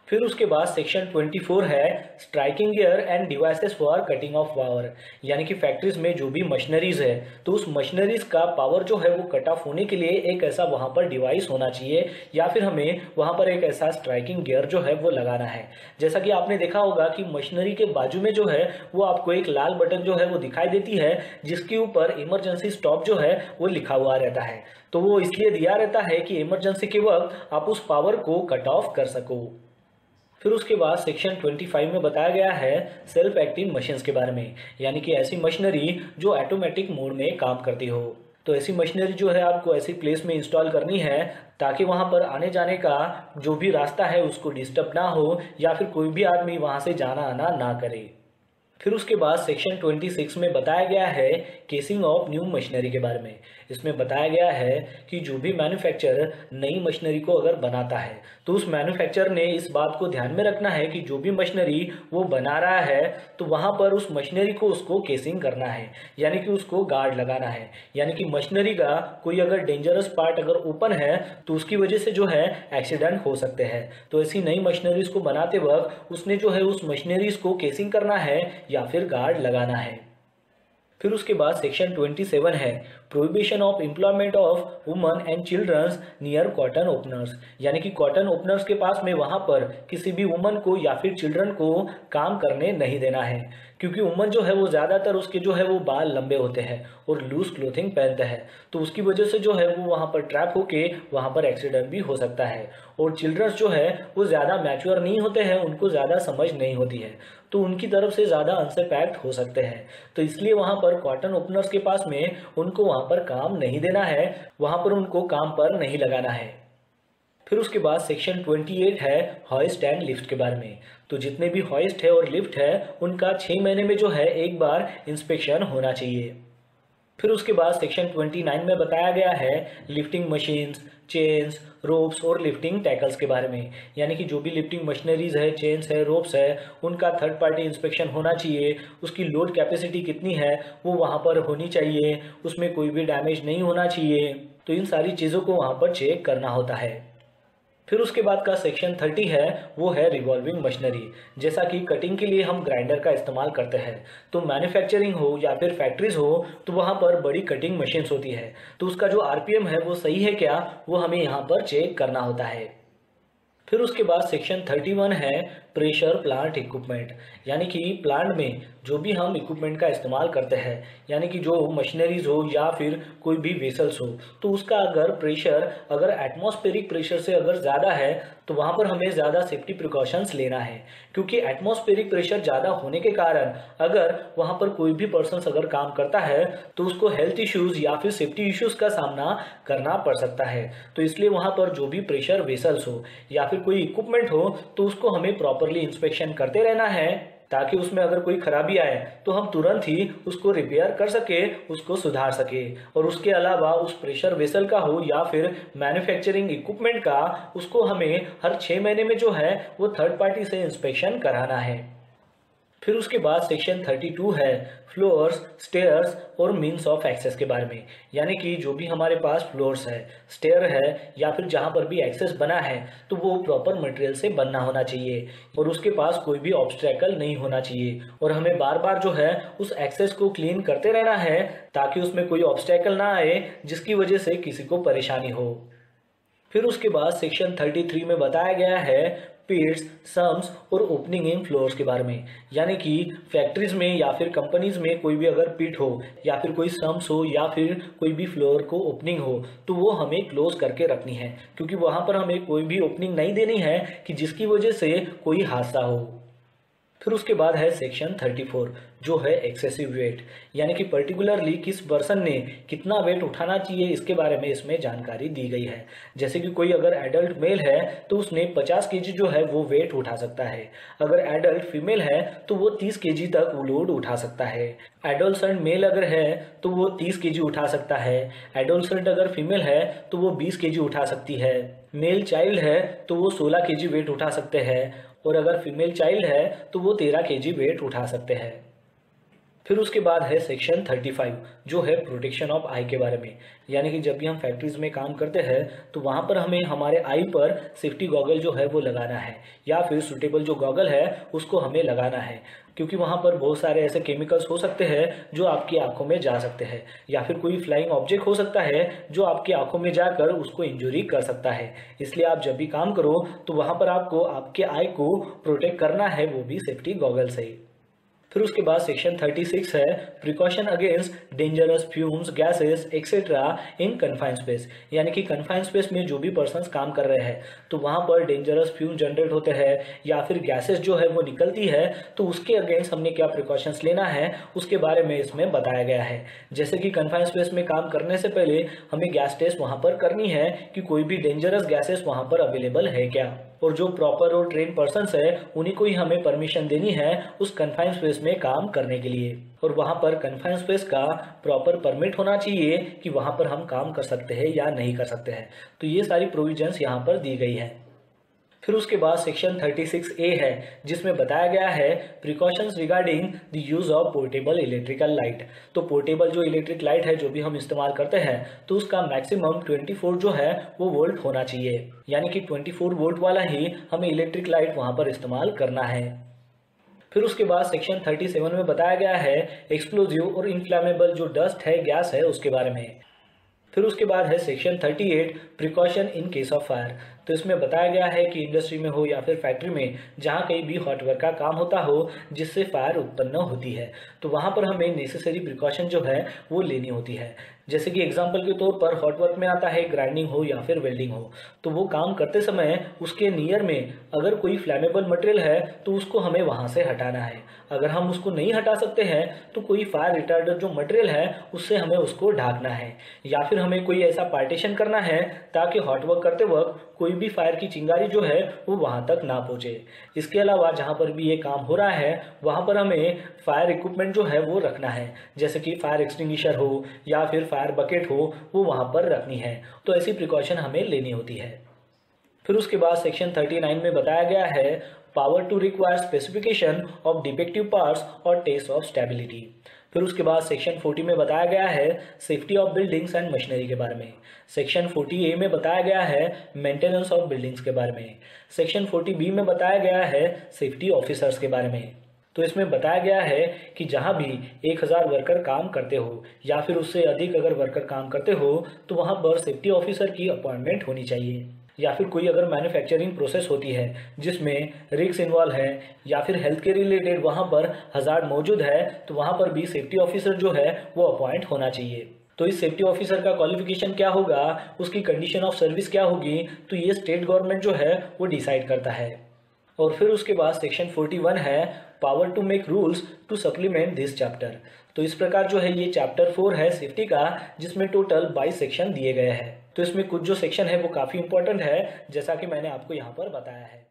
फिर उसके बाद सेक्शन 24 है striking gear end devices for cutting of power, यानी कि फैक्ट्रीज में जो भी मशीनरीज है तो उस मशीनरीज का पावर जो है वो कट ऑफ होने के लिए एक ऐसा वहां पर डिवाइस होना चाहिए, या फिर हमें वहां पर एक ऐसा स्ट्राइकिंग गियर जो है वो लगाना है। जैसा कि आपने देखा होगा कि मशीनरी के बाजू में जो है वो आपको एक लाल बटन जो है वो दिखाई देती है, जिसके ऊपर इमरजेंसी स्टॉप जो है वो लिखा हुआ रहता है। तो वो इसलिए दिया रहता है कि इमरजेंसी के वक्त आप उस पावर को कट ऑफ कर सको। फिर उसके बाद सेक्शन 25 में बताया गया है सेल्फ एक्टिंग मशीन्स के बारे में, यानी कि ऐसी मशीनरी जो ऑटोमेटिक मोड में काम करती हो। तो ऐसी मशीनरी जो है आपको ऐसी प्लेस में इंस्टॉल करनी है ताकि वहां पर आने जाने का जो भी रास्ता है उसको डिस्टर्ब ना हो, या फिर कोई भी आदमी वहां से जाना आना ना करे। फिर उसके बाद सेक्शन 26 में बताया गया है केसिंग ऑफ न्यू मशीनरी के बारे में। इसमें बताया गया है कि जो भी मैन्युफैक्चरर नई मशीनरी को अगर बनाता है तो उस मैन्युफैक्चरर ने इस बात को ध्यान में रखना है कि जो भी मशीनरी वो बना रहा है तो वहाँ पर उस मशीनरी को उसको केसिंग करना है, यानी कि उसको गार्ड लगाना है। यानी कि मशीनरी का कोई अगर डेंजरस पार्ट अगर ओपन है तो उसकी वजह से जो है एक्सीडेंट हो सकते हैं। तो ऐसी नई मशीनरीज को बनाते वक्त उसने जो है उस मशीनरीज को केसिंग करना है या फिर गार्ड लगाना है। फिर उसके बाद सेक्शन 27 है prohibition of employment of woman and childrens near cotton openers, यानी कि कॉटन ओपनर्स के पास में वहां पर किसी भी वुमन को या फिर चिल्ड्रन को काम करने नहीं देना है, क्योंकि वुमन जो है वो ज़्यादातर उसके जो है वो बाल लंबे होते हैं और लूज क्लोथिंग पहनते हैं, तो उसकी वजह से जो है वो वहाँ पर ट्रैप होके वहाँ पर एक्सीडेंट भी हो सकता है। और चिल्ड्रंस जो है वो ज़्यादा मैच्योर नहीं होते हैं, उनको ज़्यादा समझ नहीं होती है, तो उनकी तरफ से ज़्यादा अनसेफ हो सकते हैं। तो इसलिए वहाँ पर कॉटन ओपनर्स के पास में उनको वहाँ पर काम नहीं देना है, वहाँ पर उनको काम पर नहीं लगाना है। फिर उसके बाद सेक्शन 28 है हॉइस्ट एंड लिफ्ट के बारे में। तो जितने भी हॉइस्ट है और लिफ्ट है उनका 6 महीने में जो है एक बार इंस्पेक्शन होना चाहिए। फिर उसके बाद सेक्शन 29 में बताया गया है लिफ्टिंग मशीन्स, चेन्स, रोप्स और लिफ्टिंग टैकल्स के बारे में। यानी कि जो भी लिफ्टिंग मशीनरीज है, चेन्स है, रोप्स है, उनका थर्ड पार्टी इंस्पेक्शन होना चाहिए। उसकी लोड कैपेसिटी कितनी है वो वहाँ पर होनी चाहिए, उसमें कोई भी डैमेज नहीं होना चाहिए। तो इन सारी चीज़ों को वहाँ पर चेक करना होता है। फिर उसके बाद का सेक्शन 30 है वो है रिवॉल्विंग मशीनरी। जैसा कि कटिंग के लिए हम ग्राइंडर का इस्तेमाल करते हैं, तो मैन्युफैक्चरिंग हो या फिर फैक्ट्रीज हो तो वहाँ पर बड़ी कटिंग मशीन्स होती है, तो उसका जो आरपीएम है वो सही है क्या वो हमें यहाँ पर चेक करना होता है। फिर उसके बाद सेक्शन 31 है प्रेशर प्लांट इक्विपमेंट। यानी कि प्लांट में जो भी हम इक्विपमेंट का इस्तेमाल करते हैं, यानी कि जो मशीनरीज हो या फिर कोई भी वेसल्स हो, तो उसका अगर प्रेशर अगर एटमॉस्फेरिक प्रेशर से अगर ज़्यादा है तो वहाँ पर हमें ज़्यादा सेफ्टी प्रिकॉशंस लेना है। क्योंकि एटमॉस्फेरिक प्रेशर ज़्यादा होने के कारण अगर वहाँ पर कोई भी पर्सन अगर काम करता है तो उसको हेल्थ इश्यूज़ या फिर सेफ्टी इश्यूज़ का सामना करना पड़ सकता है। तो इसलिए वहाँ पर जो भी प्रेशर वेसल्स हो या फिर कोई इक्विपमेंट हो तो उसको हमें प्रॉपरली इंस्पेक्शन करते रहना है, ताकि उसमें अगर कोई खराबी आए तो हम तुरंत ही उसको रिपेयर कर सके, उसको सुधार सके। और उसके अलावा उस प्रेशर वेसल का हो या फिर मैन्युफैक्चरिंग इक्विपमेंट का, उसको हमें हर 6 महीने में जो है वो थर्ड पार्टी से इंस्पेक्शन कराना है। फिर उसके बाद सेक्शन 32 है फ्लोर्स, स्टेयर्स और मीन्स ऑफ एक्सेस के बारे में। यानी कि जो भी हमारे पास फ्लोर्स है, स्टेयर है या फिर जहाँ पर भी एक्सेस बना है तो वो प्रॉपर मटेरियल से बनना होना चाहिए और उसके पास कोई भी ऑब्स्ट्रैकल नहीं होना चाहिए। और हमें बार बार जो है उस एक्सेस को क्लीन करते रहना है ताकि उसमें कोई ऑब्स्ट्रैकल ना आए जिसकी वजह से किसी को परेशानी हो। फिर उसके बाद सेक्शन 33 में बताया गया है पिट्स, सम्स और ओपनिंग इन फ्लोर्स के बारे में। यानी कि फैक्ट्रीज में या फिर कंपनीज में कोई भी अगर पिट हो या फिर कोई सम्स हो या फिर कोई भी फ्लोर को ओपनिंग हो तो वो हमें क्लोज करके रखनी है, क्योंकि वहाँ पर हमें कोई भी ओपनिंग नहीं देनी है कि जिसकी वजह से कोई हादसा हो। फिर उसके बाद है सेक्शन 34 जो है एक्सेसिव वेट। यानी कि पर्टिकुलरली किस पर्सन ने कितना वेट उठाना चाहिए इसके बारे में इसमें जानकारी दी गई है। जैसे कि कोई अगर एडल्ट मेल है तो उसने 50 केजी जो है वो वेट उठा सकता है। अगर एडल्ट फीमेल है तो वो 30 केजी तक वो लोड उठा सकता है। एडोलसेंट मेल अगर है तो वो 30 केजी उठा सकता है। एडोलसेंट अगर फीमेल है तो वो 20 केजी उठा सकती है। मेल चाइल्ड है तो वो 16 केजी वेट उठा सकते हैं और अगर फीमेल चाइल्ड है तो वो 13 केजी वेट उठा सकते हैं। फिर उसके बाद है सेक्शन 35 जो है प्रोटेक्शन ऑफ आई के बारे में। यानी कि जब भी हम फैक्ट्रीज में काम करते हैं तो वहाँ पर हमें हमारे आई पर सेफ्टी गॉगल जो है वो लगाना है या फिर सुटेबल जो गॉगल है उसको हमें लगाना है, क्योंकि वहाँ पर बहुत सारे ऐसे केमिकल्स हो सकते हैं जो आपकी आंखों में जा सकते हैं या फिर कोई फ्लाइंग ऑब्जेक्ट हो सकता है जो आपकी आंखों में जाकर उसको इंजरी कर सकता है। इसलिए आप जब भी काम करो तो वहाँ पर आपको आपके आई को प्रोटेक्ट करना है, वो भी सेफ्टी गॉगल से। फिर उसके बाद सेक्शन 36 है precaution against dangerous fumes, gases etcetera in confined space. यानी कि कन्फाइंड स्पेस में जो भी पर्सन्स काम कर रहे हैं तो वहाँ पर डेंजरस फ्यूम जनरेट होते हैं या फिर गैसेस जो है वो निकलती है, तो उसके अगेंस्ट हमने क्या प्रिकॉशंस लेना है उसके बारे में इसमें बताया गया है। जैसे कि कन्फाइंड स्पेस में काम करने से पहले हमें गैस टेस्ट वहाँ पर करनी है कि कोई भी डेंजरस गैसेस वहाँ पर अवेलेबल है क्या, और जो प्रॉपर और ट्रेन पर्सन्स है उन्हीं को ही हमें परमिशन देनी है उस कन्फाइंड स्पेस में काम करने के लिए। और वहाँ पर कन्फाइंड स्पेस का प्रॉपर परमिट होना चाहिए कि वहाँ पर हम काम कर सकते हैं या नहीं कर सकते हैं। तो ये सारी प्रोविजंस यहाँ पर दी गई है। फिर उसके बाद सेक्शन 36A है जिसमें बताया गया है precautions regarding the use of portable electrical light. तो पोर्टेबल जो इलेक्ट्रिक लाइट है जो भी हम इस्तेमाल करते हैं तो उसका मैक्सिमम 24 जो है वो वोल्ट होना चाहिए। यानी कि 24 वोल्ट वाला ही हमें इलेक्ट्रिक लाइट वहाँ पर इस्तेमाल करना है। फिर उसके बाद सेक्शन 37 में बताया गया है एक्सप्लोजिव और इन्फ्लेमेबल जो डस्ट है, गैस है, उसके बारे में। फिर उसके बाद है section 38 precaution in case of fire. तो इसमें बताया गया है कि इंडस्ट्री में हो या फिर फैक्ट्री में जहाँ कहीं भी हॉट वर्क का काम होता हो जिससे फायर उत्पन्न होती है, तो वहाँ पर हमें नेसेसरी प्रिकॉशन जो है वो लेनी होती है। जैसे कि एग्जांपल के तौर पर हॉट वर्क में आता है ग्राइंडिंग हो या फिर वेल्डिंग हो, तो वो काम करते समय उसके नियर में अगर कोई फ्लैमेबल मटेरियल है तो उसको हमें वहाँ से हटाना है। अगर हम उसको नहीं हटा सकते हैं तो कोई फायर रिटार्डर जो मटेरियल है उससे हमें उसको ढाकना है, या फिर हमें कोई ऐसा पार्टीशन करना है ताकि हॉट वर्क करते वक्त कोई भी फायर की चिंगारी जो है वो वहाँ तक ना पहुँचे। इसके अलावा जहाँ पर भी ये काम हो रहा है वहाँ पर हमें फायर इक्विपमेंट जो है वो रखना है, जैसे कि फायर एक्सटिंग्विशर हो या फिर फायर बकेट हो, वो वहाँ पर रखनी है। तो ऐसी प्रिकॉशन हमें लेनी होती है। फिर उसके बाद सेक्शन 39 में बताया गया है power to require specification of defective parts और टेस्ट ऑफ स्टेबिलिटी। फिर उसके बाद सेक्शन 40 में बताया गया है safety of buildings and machinery के बारे में। सेक्शन 40A में बताया गया है मेंटेनेंस ऑफ बिल्डिंग्स के बारे में। सेक्शन 40B में बताया गया है सेफ्टी ऑफिसर्स के बारे में। तो इसमें बताया गया है कि जहां भी 1000 वर्कर काम करते हो या फिर उससे अधिक अगर वर्कर काम करते हो तो वहां पर सेफ्टी ऑफिसर की अपॉइंटमेंट होनी चाहिए। या फिर कोई अगर मैन्युफैक्चरिंग प्रोसेस होती है जिसमें रिस्क इन्वॉल्व है या फिर हेल्थ के रिलेटेड वहां पर हजार्ड मौजूद है तो वहां पर भी सेफ्टी ऑफिसर जो है वो अपॉइंट होना चाहिए। तो इस सेफ्टी ऑफिसर का क्वालिफिकेशन क्या होगा, उसकी कंडीशन ऑफ सर्विस क्या होगी, तो ये स्टेट गवर्नमेंट जो है वो डिसाइड करता है। और फिर उसके बाद सेक्शन 41 है power to make rules to supplement this chapter. तो इस प्रकार जो है ये चैप्टर 4 है सेफ्टी का, जिसमें टोटल 22 सेक्शन दिए गए हैं। तो इसमें कुछ जो सेक्शन है वो काफी इंपॉर्टेंट है, जैसा कि मैंने आपको यहाँ पर बताया है।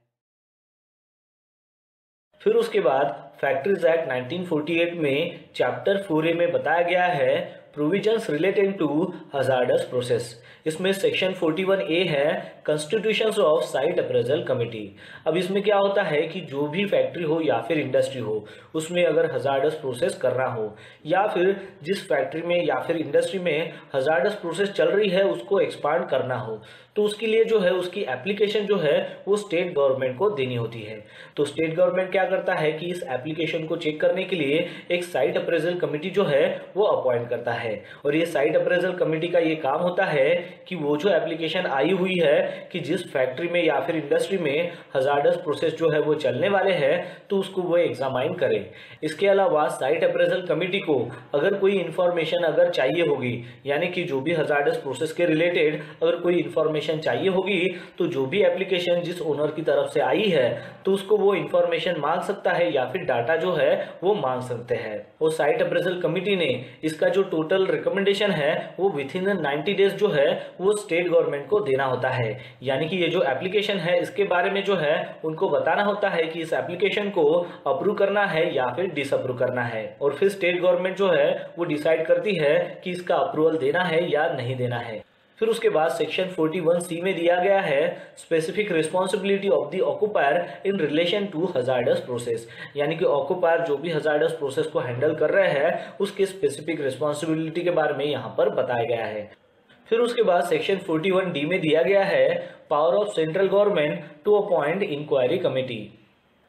फिर उसके बाद फैक्ट्रीज एक्ट 1948 में चैप्टर 4A में बताया गया है provisions relating to hazardous process. इसमें सेक्शन 41A है constitutions of site appraisal committee. अब इसमें क्या होता है कि जो भी फैक्ट्री हो या फिर इंडस्ट्री हो उसमें अगर हजार्डस प्रोसेस कर रहा हो या फिर जिस फैक्ट्री में या फिर इंडस्ट्री में हजार्डस प्रोसेस चल रही है उसको एक्सपांड करना हो, तो उसके लिए जो है उसकी एप्लीकेशन जो है वो स्टेट गवर्नमेंट को देनी होती है। तो स्टेट गवर्नमेंट क्या करता है कि इस एप्लीकेशन को चेक करने के लिए एक साइट अप्रेजल कमेटी जो है वो अपॉइंट करता है। और ये साइट अप्रेजल कमेटी का ये काम होता है कि वो जो एप्लीकेशन आई हुई है कि जिस फैक्ट्री में या फिर इंडस्ट्री में हजार्डस प्रोसेस जो है वो चलने वाले हैं तो उसको वो एग्जामाइन करे। इसके अलावा साइट अप्रेजल कमेटी को अगर कोई इंफॉर्मेशन अगर चाहिए होगी, यानी कि जो भी हजार्डस प्रोसेस के रिलेटेड अगर कोई इंफॉर्मेशन चाहिए होगी, तो जो भी एप्लीकेशन जिस ओनर की तरफ से आई है तो उसको वो इंफॉर्मेशन मांग सकता है या फिर डाटा जो है वो मांग सकते हैं। और साइट अप्रेजल कमेटी ने इसका जो टोटल रिकमेंडेशन है वो विथ इन 90 डेज जो है वो स्टेट गवर्नमेंट को देना होता है। यानी कि ये जो एप्लीकेशन है इसके बारे में जो है उनको बताना होता है कि इस एप्लीकेशन को अप्रूव करना है या फिर डिसअप्रूव करना है। और फिर स्टेट गवर्नमेंट जो है वो डिसाइड करती है कि इसका अप्रूवल देना है या नहीं देना है। फिर उसके बाद सेक्शन 41C में दिया गया है specific responsibility of the occupier in relation to hazardous process. यानी कि ऑक्यूपायर जो भी हजार्डस प्रोसेस को हैंडल कर रहे हैं उसके स्पेसिफिक रिस्पॉन्सिबिलिटी के बारे में यहाँ पर बताया गया है। फिर उसके बाद सेक्शन 41D में दिया गया है power of central government to appoint inquiry committee.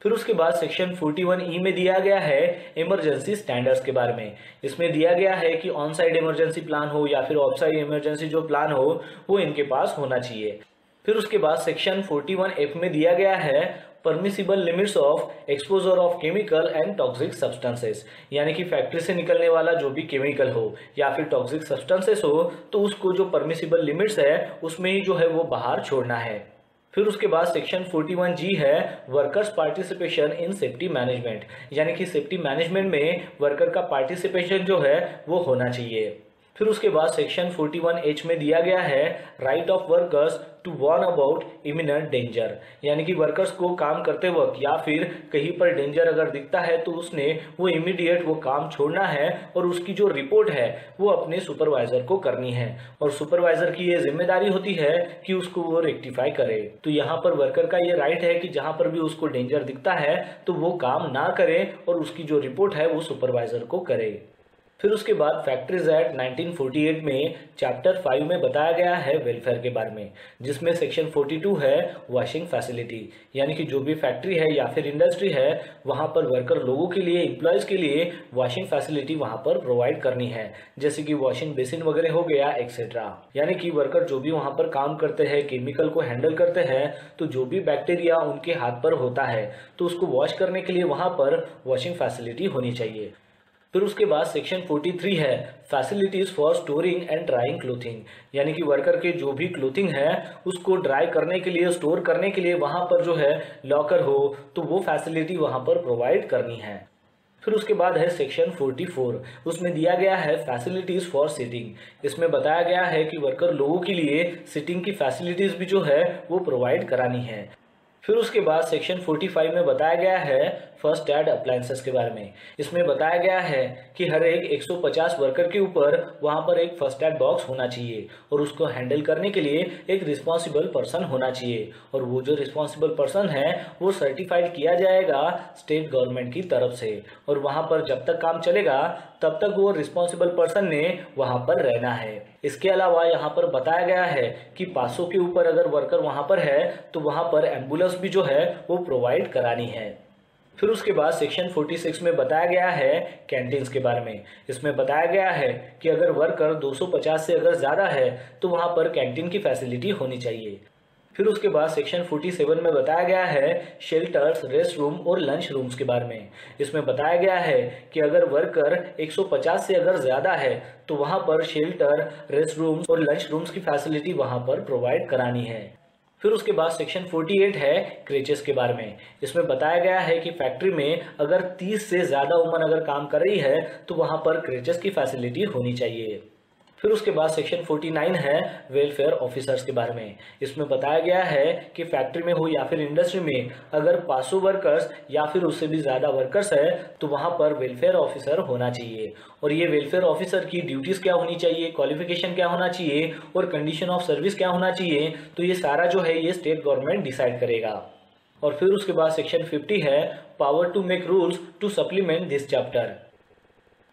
फिर उसके बाद सेक्शन 41E में दिया गया है इमरजेंसी स्टैंडर्ड्स के बारे में। इसमें दिया गया है कि ऑन साइड इमरजेंसी प्लान हो या फिर ऑफ साइड इमरजेंसी जो प्लान हो वो इनके पास होना चाहिए। फिर उसके बाद सेक्शन 41F में दिया गया है permissible limits of exposure of chemical and toxic substances. यानी कि फैक्ट्री से निकलने वाला जो भी केमिकल हो या फिर टॉक्सिक सब्सटेंसेस हो तो उसको जो परमिसिबल लिमिट्स है उसमें ही जो है वो बाहर छोड़ना है। फिर उसके बाद सेक्शन 41G है workers participation in safety management. यानी कि सेफ्टी मैनेजमेंट में वर्कर का पार्टिसिपेशन जो है वो होना चाहिए। फिर उसके बाद सेक्शन 41H में दिया गया है right of workers to warn about imminent danger. यानी कि वर्कर्स को काम करते वक्त या फिर कहीं पर डेंजर अगर दिखता है तो उसने वो इमीडिएट वो काम छोड़ना है और उसकी जो रिपोर्ट है वो अपने सुपरवाइजर को करनी है और सुपरवाइजर की ये जिम्मेदारी होती है कि उसको वो रेक्टिफाई करे। तो यहाँ पर वर्कर का ये राइट है कि जहां पर भी उसको डेंजर दिखता है तो वो काम ना करे और उसकी जो रिपोर्ट है वो सुपरवाइजर को करे। फिर उसके बाद फैक्ट्रीज एक्ट 1948 में चैप्टर 5 में बताया गया है वेलफेयर के बारे में, जिसमें सेक्शन 42 है वॉशिंग फैसिलिटी, यानी कि जो भी फैक्ट्री है या फिर इंडस्ट्री है वहां पर वर्कर लोगों के लिए, एम्प्लॉयज के लिए वॉशिंग फैसिलिटी वहां पर प्रोवाइड करनी है, जैसे कि वॉशिंग बेसिन वगैरह हो गया एक्सेट्रा। यानी कि वर्कर जो भी वहां पर काम करते हैं, केमिकल को हैंडल करते हैं, तो जो भी बैक्टीरिया उनके हाथ पर होता है तो उसको वॉश करने के लिए वहां पर वॉशिंग फैसिलिटी होनी चाहिए। फिर उसके बाद सेक्शन 43 है facilities for storing and drawing clothing, यानी कि वर्कर के जो भी क्लोथिंग है उसको ड्राई करने के लिए, स्टोर करने के लिए वहां पर जो है लॉकर हो तो वो फैसिलिटी वहां पर प्रोवाइड करनी है। फिर उसके बाद है सेक्शन 44, उसमें दिया गया है फैसिलिटीज फॉर सिटिंग। इसमें बताया गया है कि वर्कर लोगों के लिए सिटिंग की फैसिलिटीज भी जो है वो प्रोवाइड करानी है। फिर उसके बाद सेक्शन 45 में बताया गया है फर्स्ट एड अप्लायंसेस के बारे में। इसमें बताया गया है कि हर एक 150 वर्कर के ऊपर वहां पर एक फर्स्ट एड बॉक्स होना चाहिए और उसको हैंडल करने के लिए एक रिस्पॉन्सिबल पर्सन होना चाहिए, और वो जो रिस्पॉन्सिबल पर्सन है वो सर्टिफाइड किया जाएगा स्टेट गवर्नमेंट की तरफ से, और वहां पर जब तक काम चलेगा तब तक वो रिस्पॉन्सिबल पर्सन ने वहां पर रहना है। इसके अलावा यहाँ पर बताया गया है कि 500 के ऊपर अगर वर्कर वहां पर है तो वहां पर एम्बुलेंस भी जो है वो प्रोवाइड करानी है। फिर उसके बाद सेक्शन 46 में बताया गया है कैंटीन्स के बारे में। इसमें बताया गया है कि अगर वर्कर 250 से अगर ज़्यादा है तो वहां पर कैंटीन की फैसिलिटी होनी चाहिए। फिर उसके बाद सेक्शन 47 में बताया गया है शेल्टर्स, रेस्ट रूम और लंच रूम्स के बारे में। इसमें बताया गया है कि अगर वर्कर 150 से अगर ज़्यादा है तो वहां पर शेल्टर, रेस्ट रूम्स और लंच रूम्स की फैसिलिटी वहां पर प्रोवाइड करानी है। फिर उसके बाद सेक्शन 48 है क्रेचेस के बारे में। इसमें बताया गया है कि फैक्ट्री में अगर 30 से ज़्यादा वुमन अगर काम कर रही है तो वहां पर क्रेचेस की फैसिलिटी होनी चाहिए। फिर उसके बाद सेक्शन 49 है वेलफेयर ऑफिसर्स के बारे में। इसमें बताया गया है कि फैक्ट्री में हो या फिर इंडस्ट्री में अगर 500 वर्कर्स या फिर उससे भी ज़्यादा वर्कर्स है तो वहां पर वेलफेयर ऑफिसर होना चाहिए, और ये वेलफेयर ऑफिसर की ड्यूटीज़ क्या होनी चाहिए, क्वालिफिकेशन क्या होना चाहिए और कंडीशन ऑफ सर्विस क्या होना चाहिए, तो ये सारा जो है ये स्टेट गवर्नमेंट डिसाइड करेगा। और फिर उसके बाद सेक्शन 50 है power to make rules to supplement this chapter.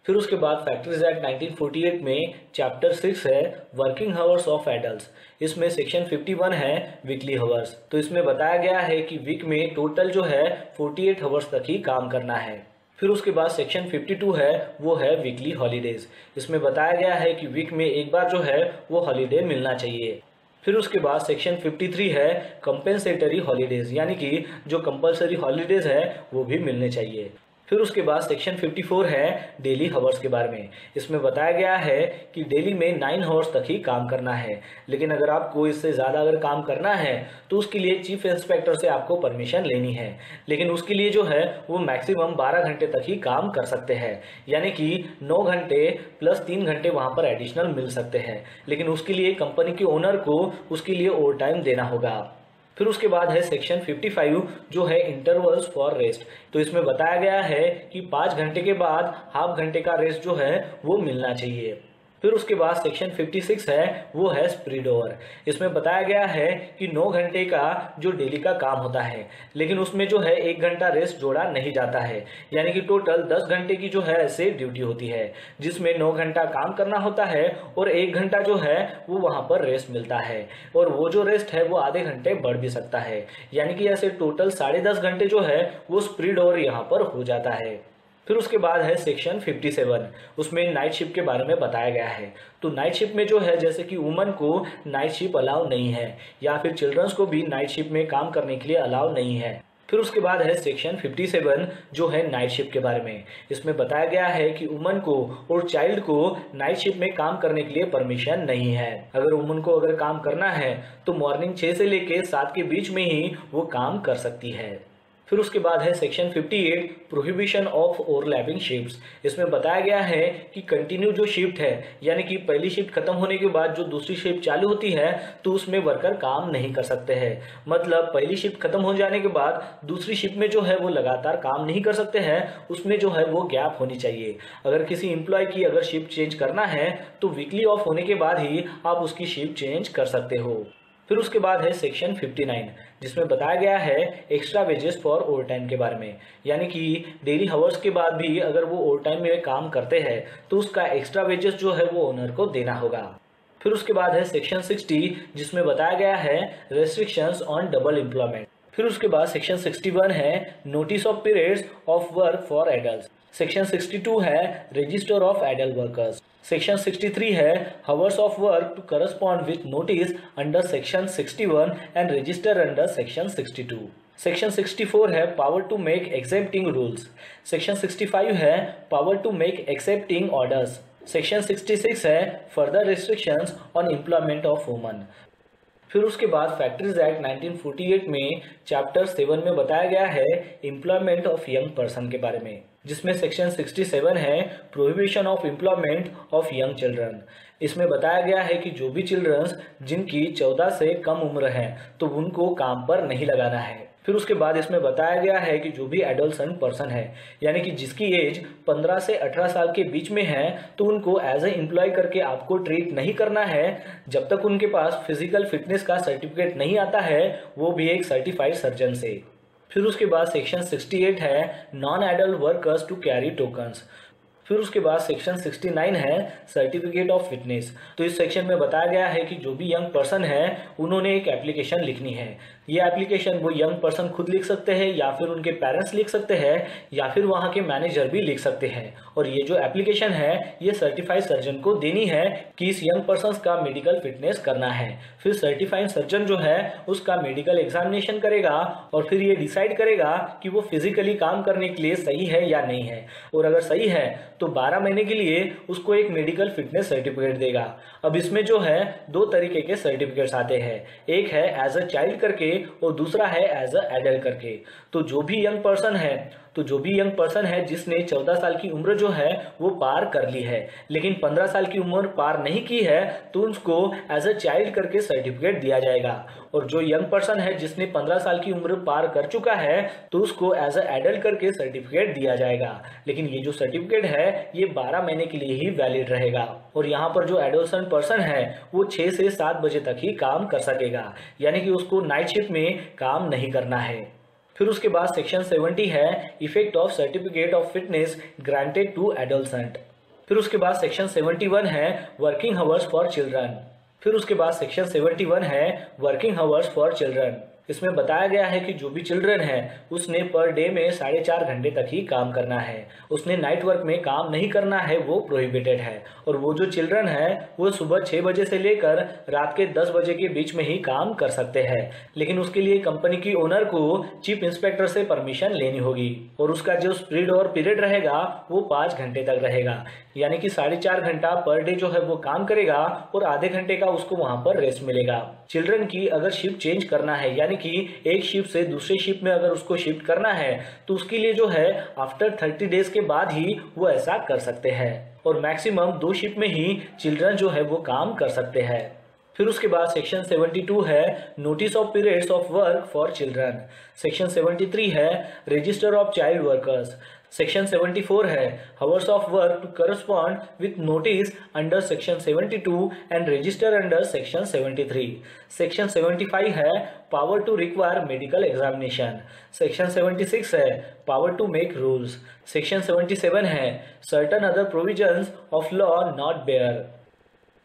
फिर उसके बाद फैक्ट्रीज एक्ट 1948 में चैप्टर 6 है वर्किंग हावर्स ऑफ एडल्ट्स। इसमें सेक्शन 51 है वीकली हावर्स। तो इसमें बताया गया है कि वीक में टोटल जो है 48 हावर्स तक ही काम करना है। फिर उसके बाद सेक्शन 52 है वो है वीकली हॉलीडेज। इसमें बताया गया है कि वीक में एक बार जो है वो हॉलीडे मिलना चाहिए। फिर उसके बाद सेक्शन 53 है कंपेंसेटरी हॉलीडेज, यानी कि जो कंपलसरी हॉलीडेज है वो भी मिलने चाहिए। फिर उसके बाद सेक्शन 54 है डेली हावर्स के बारे में। इसमें बताया गया है कि डेली में 9 हावर्स तक ही काम करना है, लेकिन अगर आपको इससे ज़्यादा अगर काम करना है तो उसके लिए चीफ इंस्पेक्टर से आपको परमिशन लेनी है, लेकिन उसके लिए जो है वो मैक्सिमम 12 घंटे तक ही काम कर सकते हैं, यानी कि 9 घंटे प्लस 3 घंटे वहाँ पर एडिशनल मिल सकते हैं, लेकिन उसके लिए कंपनी के ओनर को उसके लिए ओवर टाइम देना होगा। फिर उसके बाद है सेक्शन 55 जो है इंटरवल्स फॉर रेस्ट। तो इसमें बताया गया है कि 5 घंटे के बाद हाफ घंटे का रेस्ट जो है वो मिलना चाहिए। फिर उसके बाद सेक्शन 56 है वो है स्प्रिड ओवर। इसमें बताया गया है कि 9 घंटे का जो डेली का काम होता है, लेकिन उसमें जो है 1 घंटा रेस्ट जोड़ा नहीं जाता है, यानी कि टोटल 10 घंटे की जो है ऐसे ड्यूटी होती है, जिसमें 9 घंटा काम करना होता है और 1 घंटा जो है वो वहां पर रेस्ट मिलता है, और वो जो रेस्ट है वो आधे घंटे बढ़ भी सकता है, यानी कि ऐसे टोटल 10.5 घंटे जो है वो स्प्रिड ओवर यहाँ पर हो जाता है। फिर उसके बाद है सेक्शन 57, उसमें नाइट शिफ्ट के बारे में बताया गया है। तो नाइट शिफ्ट में जो है जैसे कि वुमन को नाइट शिफ्ट अलाउ नहीं है, या फिर चिल्ड्रंस को भी नाइट शिफ्ट में काम करने के लिए अलाउ नहीं है। फिर उसके बाद है सेक्शन 57 जो है नाइट शिफ्ट के बारे में। इसमें बताया गया है कि वुमन को और चाइल्ड को नाइट शिफ्ट में काम करने के लिए परमिशन नहीं है। अगर वुमन को अगर काम करना है तो मॉर्निंग 6 से लेकर 7 के बीच में ही वो काम कर सकती है। फिर उसके बाद है section 58 prohibition of overlapping shifts. इसमें बताया गया है कि कंटिन्यू जो शिफ्ट है, यानी कि पहली शिफ्ट खत्म होने के बाद जो दूसरी शिफ्ट चालू होती है तो उसमें वर्कर काम नहीं कर सकते हैं। मतलब पहली शिफ्ट खत्म हो जाने के बाद दूसरी शिफ्ट में जो है वो लगातार काम नहीं कर सकते हैं, उसमें जो है वो गैप होनी चाहिए। अगर किसी एम्प्लॉय की अगर शिफ्ट चेंज करना है तो वीकली ऑफ होने के बाद ही आप उसकी शिफ्ट चेंज कर सकते हो। फिर उसके बाद है सेक्शन 59 जिसमें बताया गया है extra wages for over time के बारे में, यानी कि डेली हावर्स के बाद भी अगर वो ओवर टाइम में काम करते हैं तो उसका एक्स्ट्रा वेजेस जो है वो ओनर को देना होगा। फिर उसके बाद है सेक्शन 60 जिसमें बताया गया है रेस्ट्रिक्शंस ऑन डबल एम्प्लॉयमेंट। फिर उसके बाद सेक्शन 61 है notice of periods of work for adult. Section 62 है register of adult workers. Section 63 है hours of work to correspond with notice under section 61 and register under section 62। Section 64 है power to make exempting rules. Section 65 है power to make exempting orders. Section 66 है further restrictions on employment of woman. फिर उसके बाद फैक्ट्रीज एक्ट 1948 में चैप्टर 7 में बताया गया है एम्प्लॉयमेंट ऑफ यंग पर्सन के बारे में, जिसमें सेक्शन 67 है prohibition of employment of young children. इसमें बताया गया है कि जो भी चिल्ड्रंस जिनकी 14 से कम उम्र है तो उनको काम पर नहीं लगाना है। फिर उसके बाद इसमें बताया गया है कि जो भी एडोलसेंट पर्सन है यानी कि जिसकी एज 15 से 18 साल के बीच में है तो उनको एज ए एम्प्लॉय करके आपको ट्रीट नहीं करना है जब तक उनके पास फिजिकल फिटनेस का सर्टिफिकेट नहीं आता है, वो भी एक सर्टिफाइड सर्जन से। फिर उसके बाद सेक्शन 68 है non adult workers to carry tokens. फिर उसके बाद सेक्शन 69 है सर्टिफिकेट ऑफ फिटनेस। तो इस सेक्शन में बताया गया है कि जो भी यंग पर्सन है उन्होंने एक एप्लीकेशन लिखनी है। ये एप्लीकेशन वो यंग पर्सन खुद लिख सकते हैं या फिर उनके पेरेंट्स लिख सकते हैं या फिर वहाँ के मैनेजर भी लिख सकते हैं। और ये जो एप्लीकेशन है ये सर्टिफाइड सर्जन को देनी है कि इस यंग पर्सन का मेडिकल फिटनेस करना है। फिर सर्टिफाइड सर्जन जो है उसका मेडिकल एग्जामिनेशन करेगा और फिर ये डिसाइड करेगा कि वो फिजिकली काम करने के लिए सही है या नहीं है, और अगर सही है तो 12 महीने के लिए उसको एक मेडिकल फिटनेस सर्टिफिकेट देगा। अब इसमें जो है 2 तरीके के सर्टिफिकेट्स आते हैं, एक है एज अ चाइल्ड करके और दूसरा है एज अ एडल्ट करके। तो जो भी यंग पर्सन है जिसने 14 साल की उम्र जो है वो पार कर ली है लेकिन 15 साल की उम्र पार नहीं की है तो उसको एज अ चाइल्ड करके सर्टिफिकेट दिया जाएगा। और जो यंग पर्सन है जिसने 15 साल की उम्र पार कर चुका है तो उसको एज अ एडल्ट करके सर्टिफिकेट दिया जाएगा। लेकिन ये जो सर्टिफिकेट है ये 12 महीने के लिए ही वैलिड रहेगा। और यहाँ पर जो एडोलसेंट पर्सन है वो 6 से 7 बजे तक ही काम कर सकेगा, यानी कि उसको नाइट शिफ्ट में काम नहीं करना है। फिर उसके बाद सेक्शन 70 है effect of certificate of fitness granted to adolescent. फिर उसके बाद सेक्शन 71 है वर्किंग आवर्स फॉर चिल्ड्रन। फिर उसके बाद सेक्शन 71 है वर्किंग आवर्स फॉर चिल्ड्रन। इसमें बताया गया है कि जो भी चिल्ड्रन है उसने पर डे में 4.5 घंटे तक ही काम करना है, उसने नाइट वर्क में काम नहीं करना है, वो प्रोहिबिटेड है। और वो जो चिल्ड्रन है वो सुबह 6 बजे से लेकर रात के 10 बजे के बीच में ही काम कर सकते हैं, लेकिन उसके लिए कंपनी की ओनर को चीफ इंस्पेक्टर से परमिशन लेनी होगी। और उसका जो स्पीड और पीरियड रहेगा वो 5 घंटे तक रहेगा, यानी कि 4.5 घंटा पर डे जो है वो काम करेगा और आधे घंटे का उसको वहां पर रेस्ट मिलेगा। चिल्ड्रन की अगर शिफ्ट चेंज करना है यानी कि एक शिफ्ट से दूसरे शिफ्ट में अगर उसको शिफ्ट करना है तो उसके लिए जो है आफ्टर 30 डेज के बाद ही वो ऐसा कर सकते हैं। और मैक्सिमम 2 शिफ्ट में ही चिल्ड्रन जो है वो काम कर सकते हैं। फिर उसके बाद सेक्शन 72 है notice of periods of work for children. Section 73 है register of child workers. Section 74 है hours of work to correspond with notice under section 72 and register under section 73। Section 75 है power to require medical examination. Section 76 है power to make rules. Section 77 है certain other provisions of law not bear.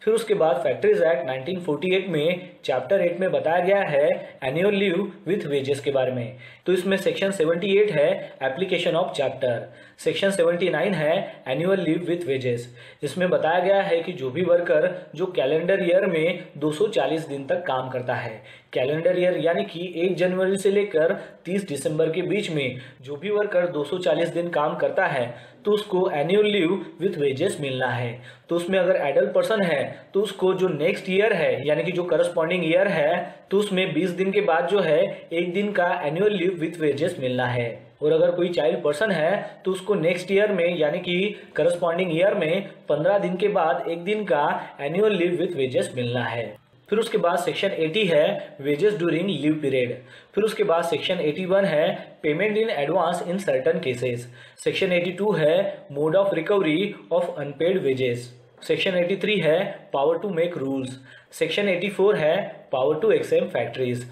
फिर उसके बाद फैक्ट्रीज एक्ट 1948 में चैप्टर 8 में बताया गया है एनुअल लीव विथ वेजेस के बारे में। तो इसमें सेक्शन 78 है एप्लीकेशन ऑफ चैप्टर। सेक्शन 79 है एनुअल लीव विथ वेजेस। इसमें बताया गया है कि जो भी वर्कर जो कैलेंडर ईयर में 240 दिन तक काम करता है, कैलेंडर ईयर यानी कि 1 जनवरी से लेकर 30 दिसंबर के बीच में जो भी वर्कर 240 दिन काम करता है तो उसको एनुअल लीव विथ वेजेस मिलना है। तो उसमें अगर एडल्ट पर्सन है तो उसको जो नेक्स्ट ईयर है यानी कि जो करस्पॉन्डिंग ईयर है तो उसमें 20 दिन के बाद जो है 1 दिन का एनुअल लीव विथ वेजेस मिलना है। और अगर कोई चाइल्ड पर्सन है तो उसको नेक्स्ट ईयर में यानी कि करस्पॉन्डिंग ईयर में 15 दिन के बाद 1 दिन का एनुअल लीव विथ वेजेस मिलना है। फिर उसके बाद सेक्शन 80 है वेजेस ड्यूरिंग लीव पीरियड। फिर उसके बाद सेक्शन 81 है payment in advance in certain cases. Section 82 है mode of recovery of unpaid wages. Section 83 है power to make rules. Section 84 है पावर टू एक्सेम्प्ट फैक्ट्रीज।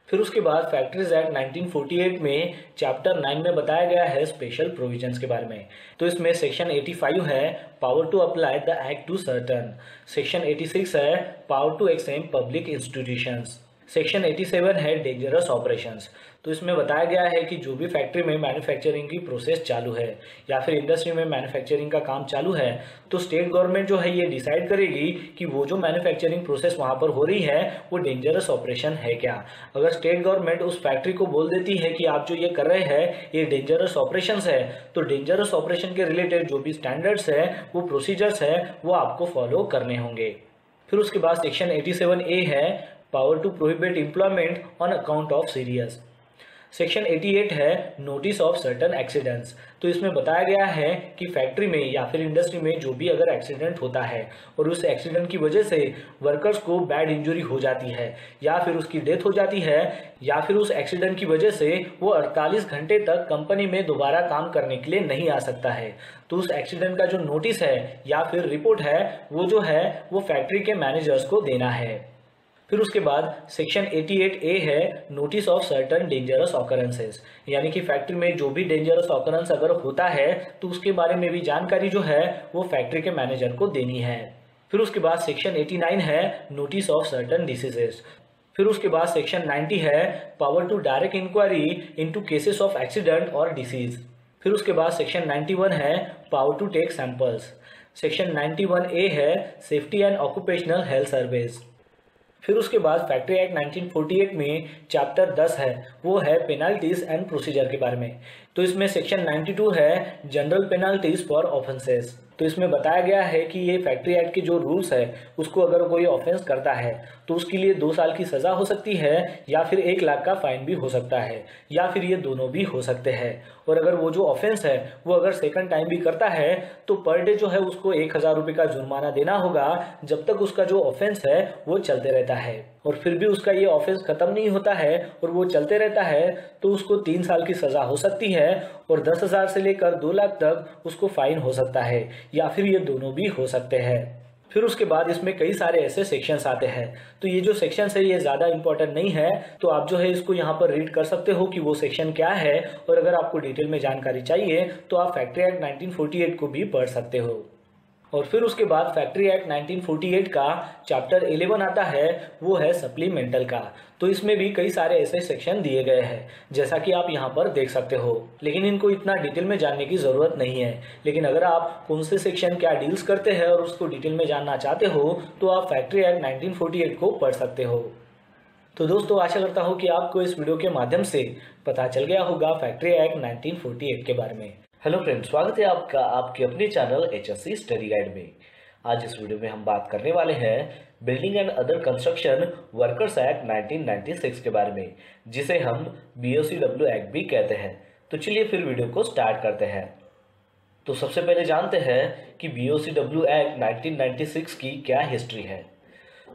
फिर उसके बाद फैक्ट्रीज एक्ट 1948 में चैप्टर 9 में बताया गया है स्पेशल प्रोविजंस के बारे में। तो इसमें सेक्शन 85 है power to apply the act to certain. Section 86 है power to exempt public institutions. Section 87 है डेंजरस ऑपरेशंस। तो इसमें बताया गया है कि जो भी फैक्ट्री में मैन्युफैक्चरिंग की प्रोसेस चालू है या फिर इंडस्ट्री में मैन्युफैक्चरिंग का काम चालू है, तो स्टेट गवर्नमेंट जो है ये डिसाइड करेगी कि वो जो मैन्युफैक्चरिंग प्रोसेस वहाँ पर हो रही है वो डेंजरस ऑपरेशन है क्या। अगर स्टेट गवर्नमेंट उस फैक्ट्री को बोल देती है कि आप जो ये कर रहे हैं ये डेंजरस ऑपरेशंस है, तो डेंजरस ऑपरेशन के रिलेटेड जो भी स्टैंडर्ड्स है वो प्रोसीजर्स है वो आपको फॉलो करने होंगे। फिर उसके बाद सेक्शन 87A है power to prohibit employment on account of serious. Section 88 है नोटिस ऑफ सर्टन एक्सीडेंट्स। तो इसमें बताया गया है कि फैक्ट्री में या फिर इंडस्ट्री में जो भी अगर एक्सीडेंट होता है और उस एक्सीडेंट की वजह से वर्कर्स को बैड इंजरी हो जाती है या फिर उसकी डेथ हो जाती है या फिर उस एक्सीडेंट की वजह से वो 48 घंटे तक कंपनी में दोबारा काम करने के लिए नहीं आ सकता है, तो उस एक्सीडेंट का जो नोटिस है या फिर रिपोर्ट है वो जो है वो फैक्ट्री के मैनेजर्स को देना है। फिर उसके बाद सेक्शन 88A है notice of certain dangerous occurrences, यानी कि फैक्ट्री में जो भी डेंजरस ऑकरेंस अगर होता है तो उसके बारे में भी जानकारी जो है वो फैक्ट्री के मैनेजर को देनी है। फिर उसके बाद सेक्शन 89 है नोटिस ऑफ सर्टन डिसीजेस। फिर उसके बाद सेक्शन 90 है power to direct inquiry into cases of accident और डिसीज। फिर उसके बाद सेक्शन 91 है power to take samples. Section 91A है safety and occupational health service. फिर उसके बाद फैक्ट्री एक्ट 1948 में चैप्टर 10 है वो है पेनाल्टीज एंड प्रोसीजर के बारे में। तो इसमें सेक्शन 92 है जनरल पेनाल्टीज फॉर ऑफेंसेस। तो इसमें बताया गया है कि ये फैक्ट्री एक्ट के जो रूल्स है उसको अगर कोई ऑफेंस करता है तो उसके लिए 2 साल की सजा हो सकती है या फिर 1 लाख का फाइन भी हो सकता है या फिर ये दोनों भी हो सकते हैं। और अगर वो जो ऑफेंस है वो अगर सेकंड टाइम भी करता है तो पर डे जो है उसको 1000 रुपये का जुर्माना देना होगा जब तक उसका जो ऑफेंस है वो चलते रहता है। और फिर भी उसका ये ऑफेंस खत्म नहीं होता है और वो चलते रहता है तो उसको 3 साल की सजा हो सकती है और 10,000 से लेकर 2 लाख तक उसको फाइन हो सकता है या फिर ये दोनों भी हो सकते हैं। फिर उसके बाद इसमें कई सारे ऐसे सेक्शंस आते हैं। तो ये जो सेक्शंस है ये ज़्यादा इंपॉर्टेंट नहीं है, तो आप जो है इसको यहाँ पर रीड कर सकते हो कि वो सेक्शन क्या है। और अगर आपको डिटेल में जानकारी चाहिए तो आप फैक्ट्री एक्ट 1948 को भी पढ़ सकते हो। और फिर उसके बाद फैक्ट्री एक्ट 1948 का चैप्टर 11 आता है वो है सप्लीमेंटल का। तो इसमें भी कई सारे ऐसे सेक्शन दिए गए हैं जैसा कि आप यहाँ पर देख सकते हो, लेकिन इनको इतना डिटेल में जानने की ज़रूरत नहीं है। लेकिन अगर आप कौन से सेक्शन क्या डील्स करते हैं और उसको डिटेल में जानना चाहते हो तो आप फैक्ट्री एक्ट 1948 को पढ़ सकते हो। तो दोस्तों आशा करता हूँ कि आपको इस वीडियो के माध्यम से पता चल गया होगा फैक्ट्री एक्ट 1948 के बारे में। हेलो फ्रेंड्स, स्वागत है आपका आपके अपने चैनल HSC स्टडी गाइड में। आज इस वीडियो में हम बात करने वाले हैं building and other construction workers act 1996 के बारे में, जिसे हम BOCW एक्ट भी कहते हैं। तो चलिए फिर वीडियो को स्टार्ट करते हैं। तो सबसे पहले जानते हैं कि BOCW एक्ट 1996 की क्या हिस्ट्री है।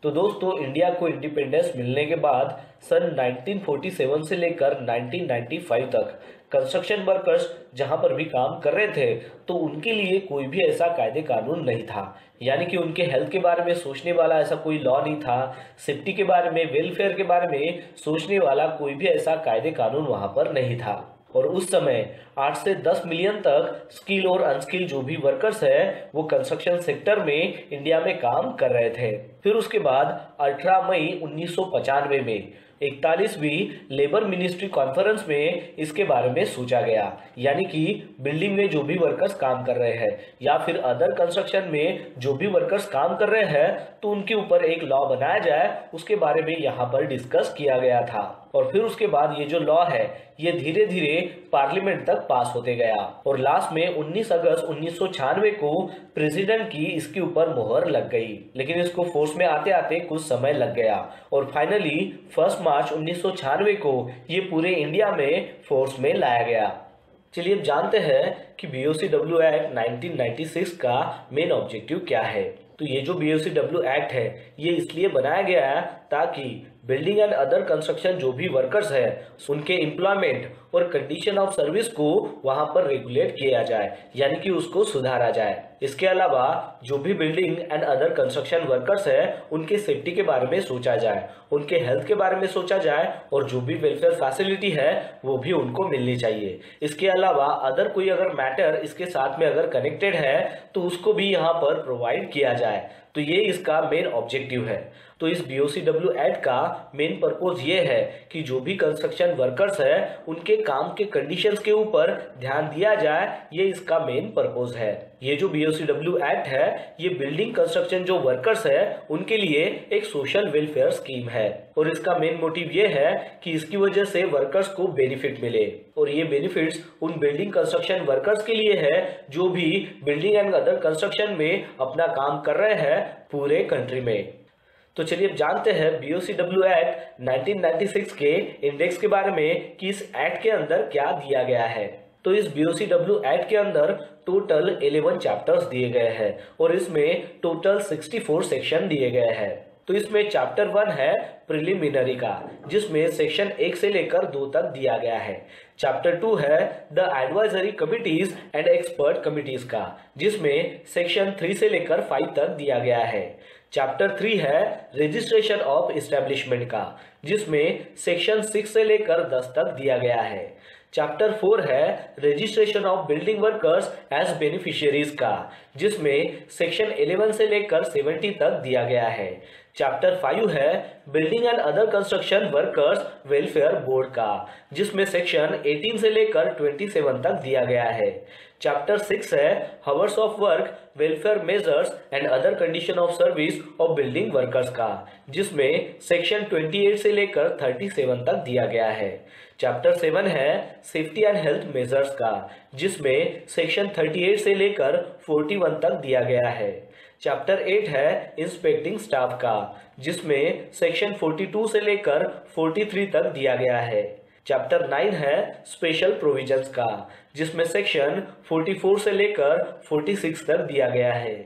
तो दोस्तों इंडिया को इंडिपेंडेंस मिलने के बाद सन 1947 से लेकर 1995 तक कंस्ट्रक्शन वर्कर्स जहां पर भी काम कर रहे थे तो उनके लिए कोई भी ऐसा कायदे कानून नहीं था, यानी कि उनके हेल्थ के बारे में सोचने वाला ऐसा कोई लॉ नहीं था, सेफ्टी के बारे में, वेलफेयर के बारे में सोचने वाला कोई भी ऐसा कायदे कानून वहां पर नहीं था। और उस समय 8 से 10 मिलियन तक स्किल और अनस्किल जो भी वर्कर्स है वो कंस्ट्रक्शन सेक्टर में इंडिया में काम कर रहे थे। फिर उसके बाद 18 मई 1995 में 41वीं लेबर मिनिस्ट्री कॉन्फ्रेंस में इसके बारे में सोचा गया, यानी कि बिल्डिंग में जो भी वर्कर्स काम कर रहे हैं या फिर अदर कंस्ट्रक्शन में जो भी वर्कर्स काम कर रहे हैं तो उनके ऊपर एक लॉ बनाया जाए, उसके बारे में यहाँ पर डिस्कस किया गया था। और फिर उसके बाद ये जो लॉ है ये धीरे धीरे पार्लियामेंट तक पास होते गया और लास्ट में 19 अगस्त 1996 को प्रेसिडेंट की इसके ऊपर मोहर लग गई, लेकिन इसको फोर्स में आते आते कुछ समय लग गया और फाइनली 1 मार्च 1996 को ये पूरे इंडिया में फोर्स में लाया गया। चलिए अब जानते हैं कि BOCW एक्ट 1996 का मेन ऑब्जेक्टिव क्या है। तो ये जो BOCW एक्ट है ये इसलिए बनाया गया है ताकि बिल्डिंग एंड अदर कंस्ट्रक्शन जो भी वर्कर्स है उनके एम्प्लॉयमेंट और कंडीशन ऑफ सर्विस को वहां पर रेगुलेट किया जाए, यानी कि उसको सुधारा जाए। इसके अलावा जो भी building and other construction workers है उनके सेफ्टी के बारे में सोचा जाए, उनके हेल्थ के बारे में सोचा जाए और जो भी वेलफेयर फैसिलिटी है वो भी उनको मिलनी चाहिए। इसके अलावा अदर कोई अगर मैटर इसके साथ में अगर कनेक्टेड है तो उसको भी यहाँ पर प्रोवाइड किया जाए। तो ये इसका मेन ऑब्जेक्टिव है। तो इस BOCW एक्ट का मेन पर्पस ये है कि जो भी कंस्ट्रक्शन वर्कर्स है उनके काम के कंडीशंस के ऊपर ध्यान दिया जाए, ये इसका मेन पर्पस है। ये जो BOCW एक्ट है ये बिल्डिंग कंस्ट्रक्शन जो वर्कर्स है उनके लिए एक सोशल वेलफेयर स्कीम है और इसका मेन मोटिव ये है कि इसकी वजह से वर्कर्स को बेनिफिट मिले और ये बेनिफिट्स उन बिल्डिंग कंस्ट्रक्शन वर्कर्स के लिए है जो भी बिल्डिंग एंड अदर कंस्ट्रक्शन में अपना काम कर रहे हैं पूरे कंट्री में। तो चलिए अब जानते हैं BOCW एक्ट 1996 के इंडेक्स के बारे में कि इस एक्ट के अंदर क्या दिया गया है। तो इस BOCW एक्ट के अंदर टोटल 11 चैप्टर्स दिए गए हैं और इसमें टोटल 64 सेक्शन दिए गए हैं। तो इसमें चैप्टर 1 है प्रिलिमिनरी का, जिसमें सेक्शन 1 से लेकर 2 तक दिया गया है। चैप्टर 2 है the advisory committees and expert committees का, जिसमें सेक्शन 3 से लेकर 5 तक दिया गया है। चैप्टर 3 है रजिस्ट्रेशन ऑफ एस्टेब्लिशमेंट का, जिसमें सेक्शन 6 से लेकर 10 तक दिया गया है। चैप्टर 4 है registration of building workers as beneficiaries का, जिसमें सेक्शन 11 से लेकर 70 तक दिया गया है। चैप्टर 5 है building and other construction workers welfare board का, जिसमें सेक्शन 18 से लेकर 27 तक दिया गया है। चैप्टर 6 है hours of work welfare measures and other condition of service of building workers का, जिसमें सेक्शन 28 से लेकर 37 तक दिया गया है। चैप्टर 7 है सेफ्टी एंड हेल्थ मेजर्स का, जिसमें सेक्शन 38 से लेकर 41 तक दिया गया है। चैप्टर 8 है इंस्पेक्टिंग स्टाफ का, जिसमें सेक्शन 42 से लेकर 43 तक दिया गया है। चैप्टर 9 है स्पेशल प्रोविजंस का, जिसमें सेक्शन 44 से लेकर 46 तक दिया गया है।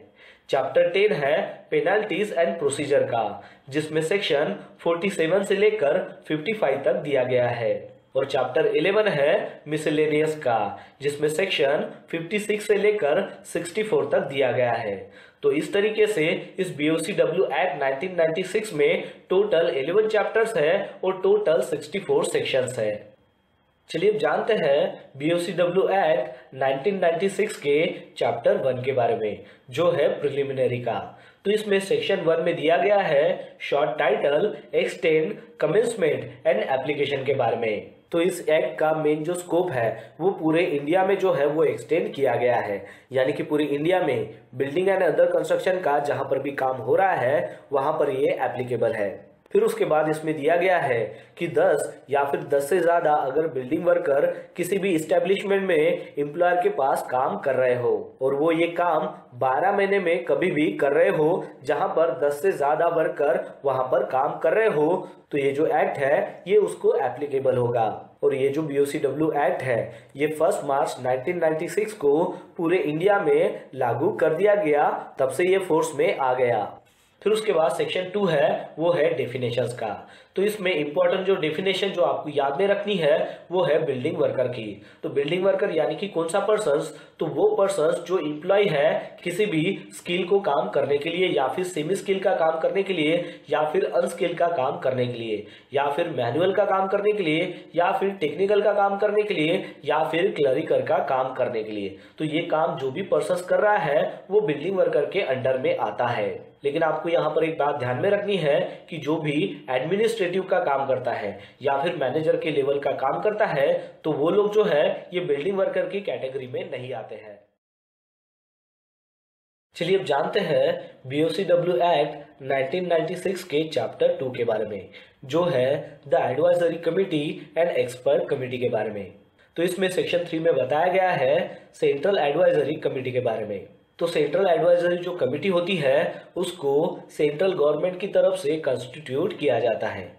चैप्टर 10 है पेनल्टीज एंड प्रोसीजर का, जिसमें सेक्शन 47 से लेकर 55 तक दिया गया है। और चैप्टर 11 है मिसलेनियस का, जिसमें सेक्शन 56 से लेकर 64 तक दिया गया है। तो इस तरीके से इस BOCW एक्ट 1996 में टोटल 11 चैप्टर्स है और टोटल 64 सेक्शंस है। चलिए अब जानते हैं BOCW एक्ट 1996 के चैप्टर 1 के बारे में, जो है प्रिलिमिनरी का। तो इसमें सेक्शन 1 में दिया गया है short title extend commencement and application के बारे में। तो इस एक्ट का मेन जो स्कोप है वो पूरे इंडिया में जो है वो एक्सटेंड किया गया है, यानी कि पूरी इंडिया में बिल्डिंग एंड अदर कंस्ट्रक्शन का जहां पर भी काम हो रहा है वहां पर ये एप्लीकेबल है। फिर उसके बाद इसमें दिया गया है कि 10 या फिर 10 से ज्यादा अगर बिल्डिंग वर्कर किसी भी इस्टेब्लिशमेंट में एम्प्लॉयर के पास काम कर रहे हो और वो ये काम 12 महीने में कभी भी कर रहे हो जहां पर 10 से ज्यादा वर्कर वहां पर काम कर रहे हो, तो ये जो एक्ट है ये उसको एप्लीकेबल होगा। और ये जो BOCW एक्ट है ये 1 मार्च 1996 को पूरे इंडिया में लागू कर दिया गया, तब से ये फोर्स में आ गया। फिर उसके बाद सेक्शन 2 है वो है डेफिनेशंस का। तो इसमें इंपॉर्टेंट जो डेफिनेशन जो आपको याद में रखनी है वो है बिल्डिंग वर्कर की। तो बिल्डिंग वर्कर यानी कि कौन सा पर्सन्स, तो वो पर्सन्स जो एम्प्लॉय है किसी भी स्किल को काम करने के लिए या फिर सेमी स्किल का काम करने के लिए या फिर अनस्किल का काम करने के लिए या फिर मैनुअल का काम करने के लिए या फिर टेक्निकल का काम करने के लिए या फिर क्लरिकल का काम करने के लिए। तो ये काम जो भी पर्सन्स कर रहा है वो बिल्डिंग वर्कर के अंडर में आता है। लेकिन आपको यहाँ पर एक बात ध्यान में रखनी है कि जो भी एडमिनिस्ट्रेटिव का काम करता है या फिर मैनेजर के लेवल का काम करता है तो वो लोग जो है ये बिल्डिंग वर्कर की कैटेगरी में नहीं आते हैं। चलिए अब जानते हैं BOCW एक्ट 1996 के चैप्टर 2 के बारे में, जो है the advisory committee and expert committee के बारे में। तो इसमें सेक्शन 3 में बताया गया है सेंट्रल एडवाइजरी कमिटी के बारे में। तो सेंट्रल एडवाइजरी जो कमिटी होती है उसको सेंट्रल गवर्नमेंट की तरफ से कंस्टिट्यूट किया जाता है।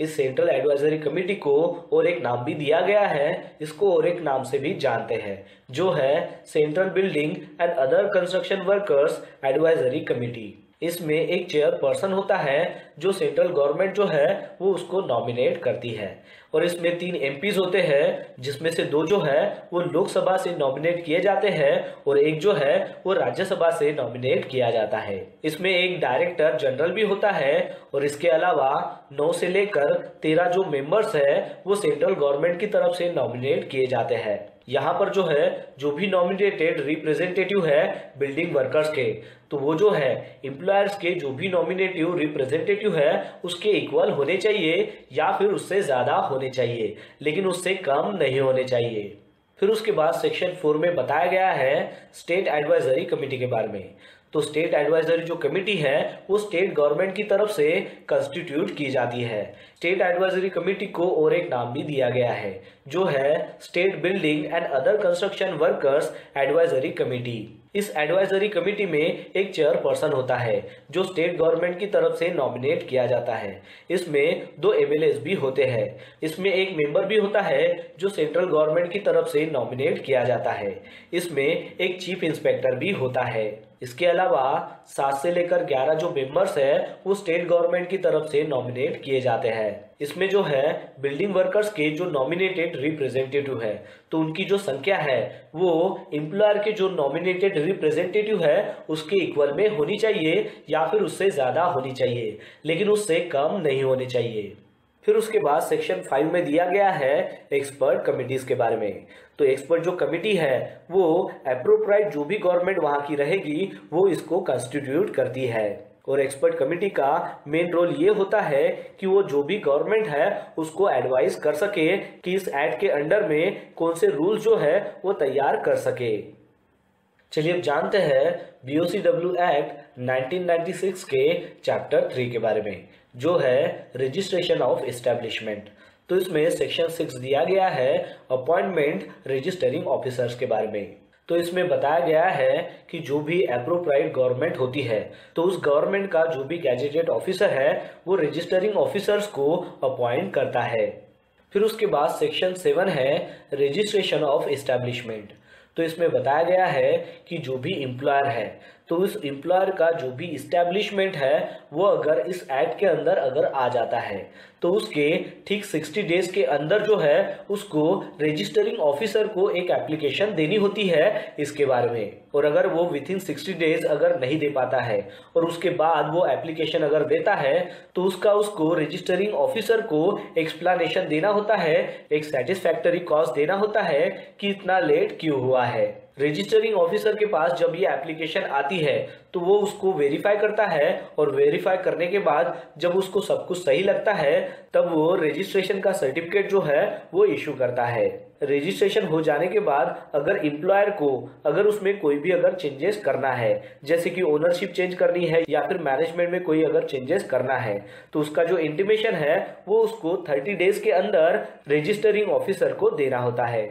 इस सेंट्रल एडवाइजरी कमेटी को और एक नाम भी दिया गया है, इसको और एक नाम से भी जानते हैं, जो है central building and other construction workers advisory committee. इसमें एक चेयरपर्सन होता है जो सेंट्रल गवर्नमेंट जो है वो उसको नॉमिनेट करती है, और इसमें 3 एमपीज होते हैं जिसमें से 2 जो है वो लोकसभा से नॉमिनेट किए जाते हैं और एक जो है वो राज्यसभा से नॉमिनेट किया जाता है। इसमें एक डायरेक्टर जनरल भी होता है और इसके अलावा 9 से लेकर 13 जो मेंबर्स है वो सेंट्रल गवर्नमेंट की तरफ से नॉमिनेट किए जाते हैं। यहाँ पर जो है जो भी नॉमिनेटेड रिप्रेजेंटेटिव है बिल्डिंग वर्कर्स के, तो वो जो है एम्प्लॉयर्स के जो भी नॉमिनेटिव रिप्रेजेंटेटिव है उसके इक्वल होने चाहिए या फिर उससे ज्यादा होने चाहिए, लेकिन उससे कम नहीं होने चाहिए। फिर उसके बाद सेक्शन 4 में बताया गया है स्टेट एडवाइजरी कमेटी के बारे में। तो स्टेट एडवाइजरी जो कमेटी है वो स्टेट गवर्नमेंट की तरफ से कंस्टिट्यूट की जाती है। स्टेट एडवाइजरी कमेटी को और एक नाम भी दिया गया है जो है state building and other construction workers advisory committee. इस एडवाइजरी कमेटी में एक चेयरपर्सन होता है जो स्टेट गवर्नमेंट की तरफ से नॉमिनेट किया जाता है। इसमें 2 एमएलएस भी होते हैं। इसमें एक मेंबर भी होता है जो सेंट्रल गवर्नमेंट की तरफ से नॉमिनेट किया जाता है। इसमें एक चीफ इंस्पेक्टर भी होता है। इसके अलावा 7 से लेकर 11 जो मेंबर्स है वो स्टेट गवर्नमेंट की तरफ से नॉमिनेट किए जाते हैं। इसमें जो है बिल्डिंग वर्कर्स के जो नॉमिनेटेड रिप्रेजेंटेटिव है तो उनकी जो संख्या है वो एम्प्लॉयर के जो नॉमिनेटेड रिप्रेजेंटेटिव है उसके इक्वल में होनी चाहिए या फिर उससे ज्यादा होनी चाहिए, लेकिन उससे कम नहीं होने चाहिए। फिर उसके बाद सेक्शन 5 में दिया गया है एक्सपर्ट कमिटीज के बारे में। तो एक्सपर्ट जो कमिटी है वो एप्रोप्राइट जो भी गवर्नमेंट वहां की रहेगी वो इसको कंस्टिट्यूट करती है, और एक्सपर्ट कमिटी का मेन रोल ये होता है कि वो जो भी गवर्नमेंट है उसको एडवाइस कर सके कि इस एक्ट के अंडर में कौन से रूल जो है वो तैयार कर सके। चलिए अब जानते हैं BOCW एक्ट 1996 के चैप्टर 3 के बारे में जो है रजिस्ट्रेशन ऑफ एस्टेब्लिशमेंट। तो इसमें सेक्शन 6 दिया गया है अपॉइंटमेंट रजिस्टरिंग ऑफिसर्स के बारे में। तो इसमें बताया गया है कि जो भी एप्रोप्राइट गवर्नमेंट होती है तो उस गवर्नमेंट का जो भी गैजेटेड ऑफिसर है वो रजिस्टरिंग ऑफिसर्स को अपॉइंट करता है। फिर उसके बाद सेक्शन 7 है रजिस्ट्रेशन ऑफ एस्टेब्लिशमेंट। तो इसमें बताया गया है कि जो भी एम्प्लॉयर है तो उस एम्प्लॉयर का जो भी इस्टेब्लिशमेंट है वो अगर इस एक्ट के अंदर अगर आ जाता है तो उसके ठीक 60 डेज के अंदर जो है उसको रजिस्टरिंग ऑफिसर को एक एप्लीकेशन देनी होती है इसके बारे में, और अगर वो विथिन 60 डेज अगर नहीं दे पाता है और उसके बाद वो एप्लीकेशन अगर देता है तो उसको रजिस्टरिंग ऑफिसर को एक्सप्लेनेशन देना होता है, एक सेटिस्फैक्टरी कॉज देना होता है कि इतना लेट क्यों हुआ है। रजिस्टरिंग ऑफिसर के पास जब ये एप्लीकेशन आती है तो वो उसको वेरीफाई करता है, और वेरीफाई करने के बाद जब उसको सब कुछ सही लगता है तब वो रजिस्ट्रेशन का सर्टिफिकेट जो है वो इशू करता है। रजिस्ट्रेशन हो जाने के बाद अगर एम्प्लॉयर को अगर उसमें कोई भी अगर चेंजेस करना है, जैसे कि ओनरशिप चेंज करनी है या फिर मैनेजमेंट में कोई अगर चेंजेस करना है, तो उसका जो इंटीमेशन है वो उसको 30 डेज के अंदर रजिस्टरिंग ऑफिसर को देना होता है।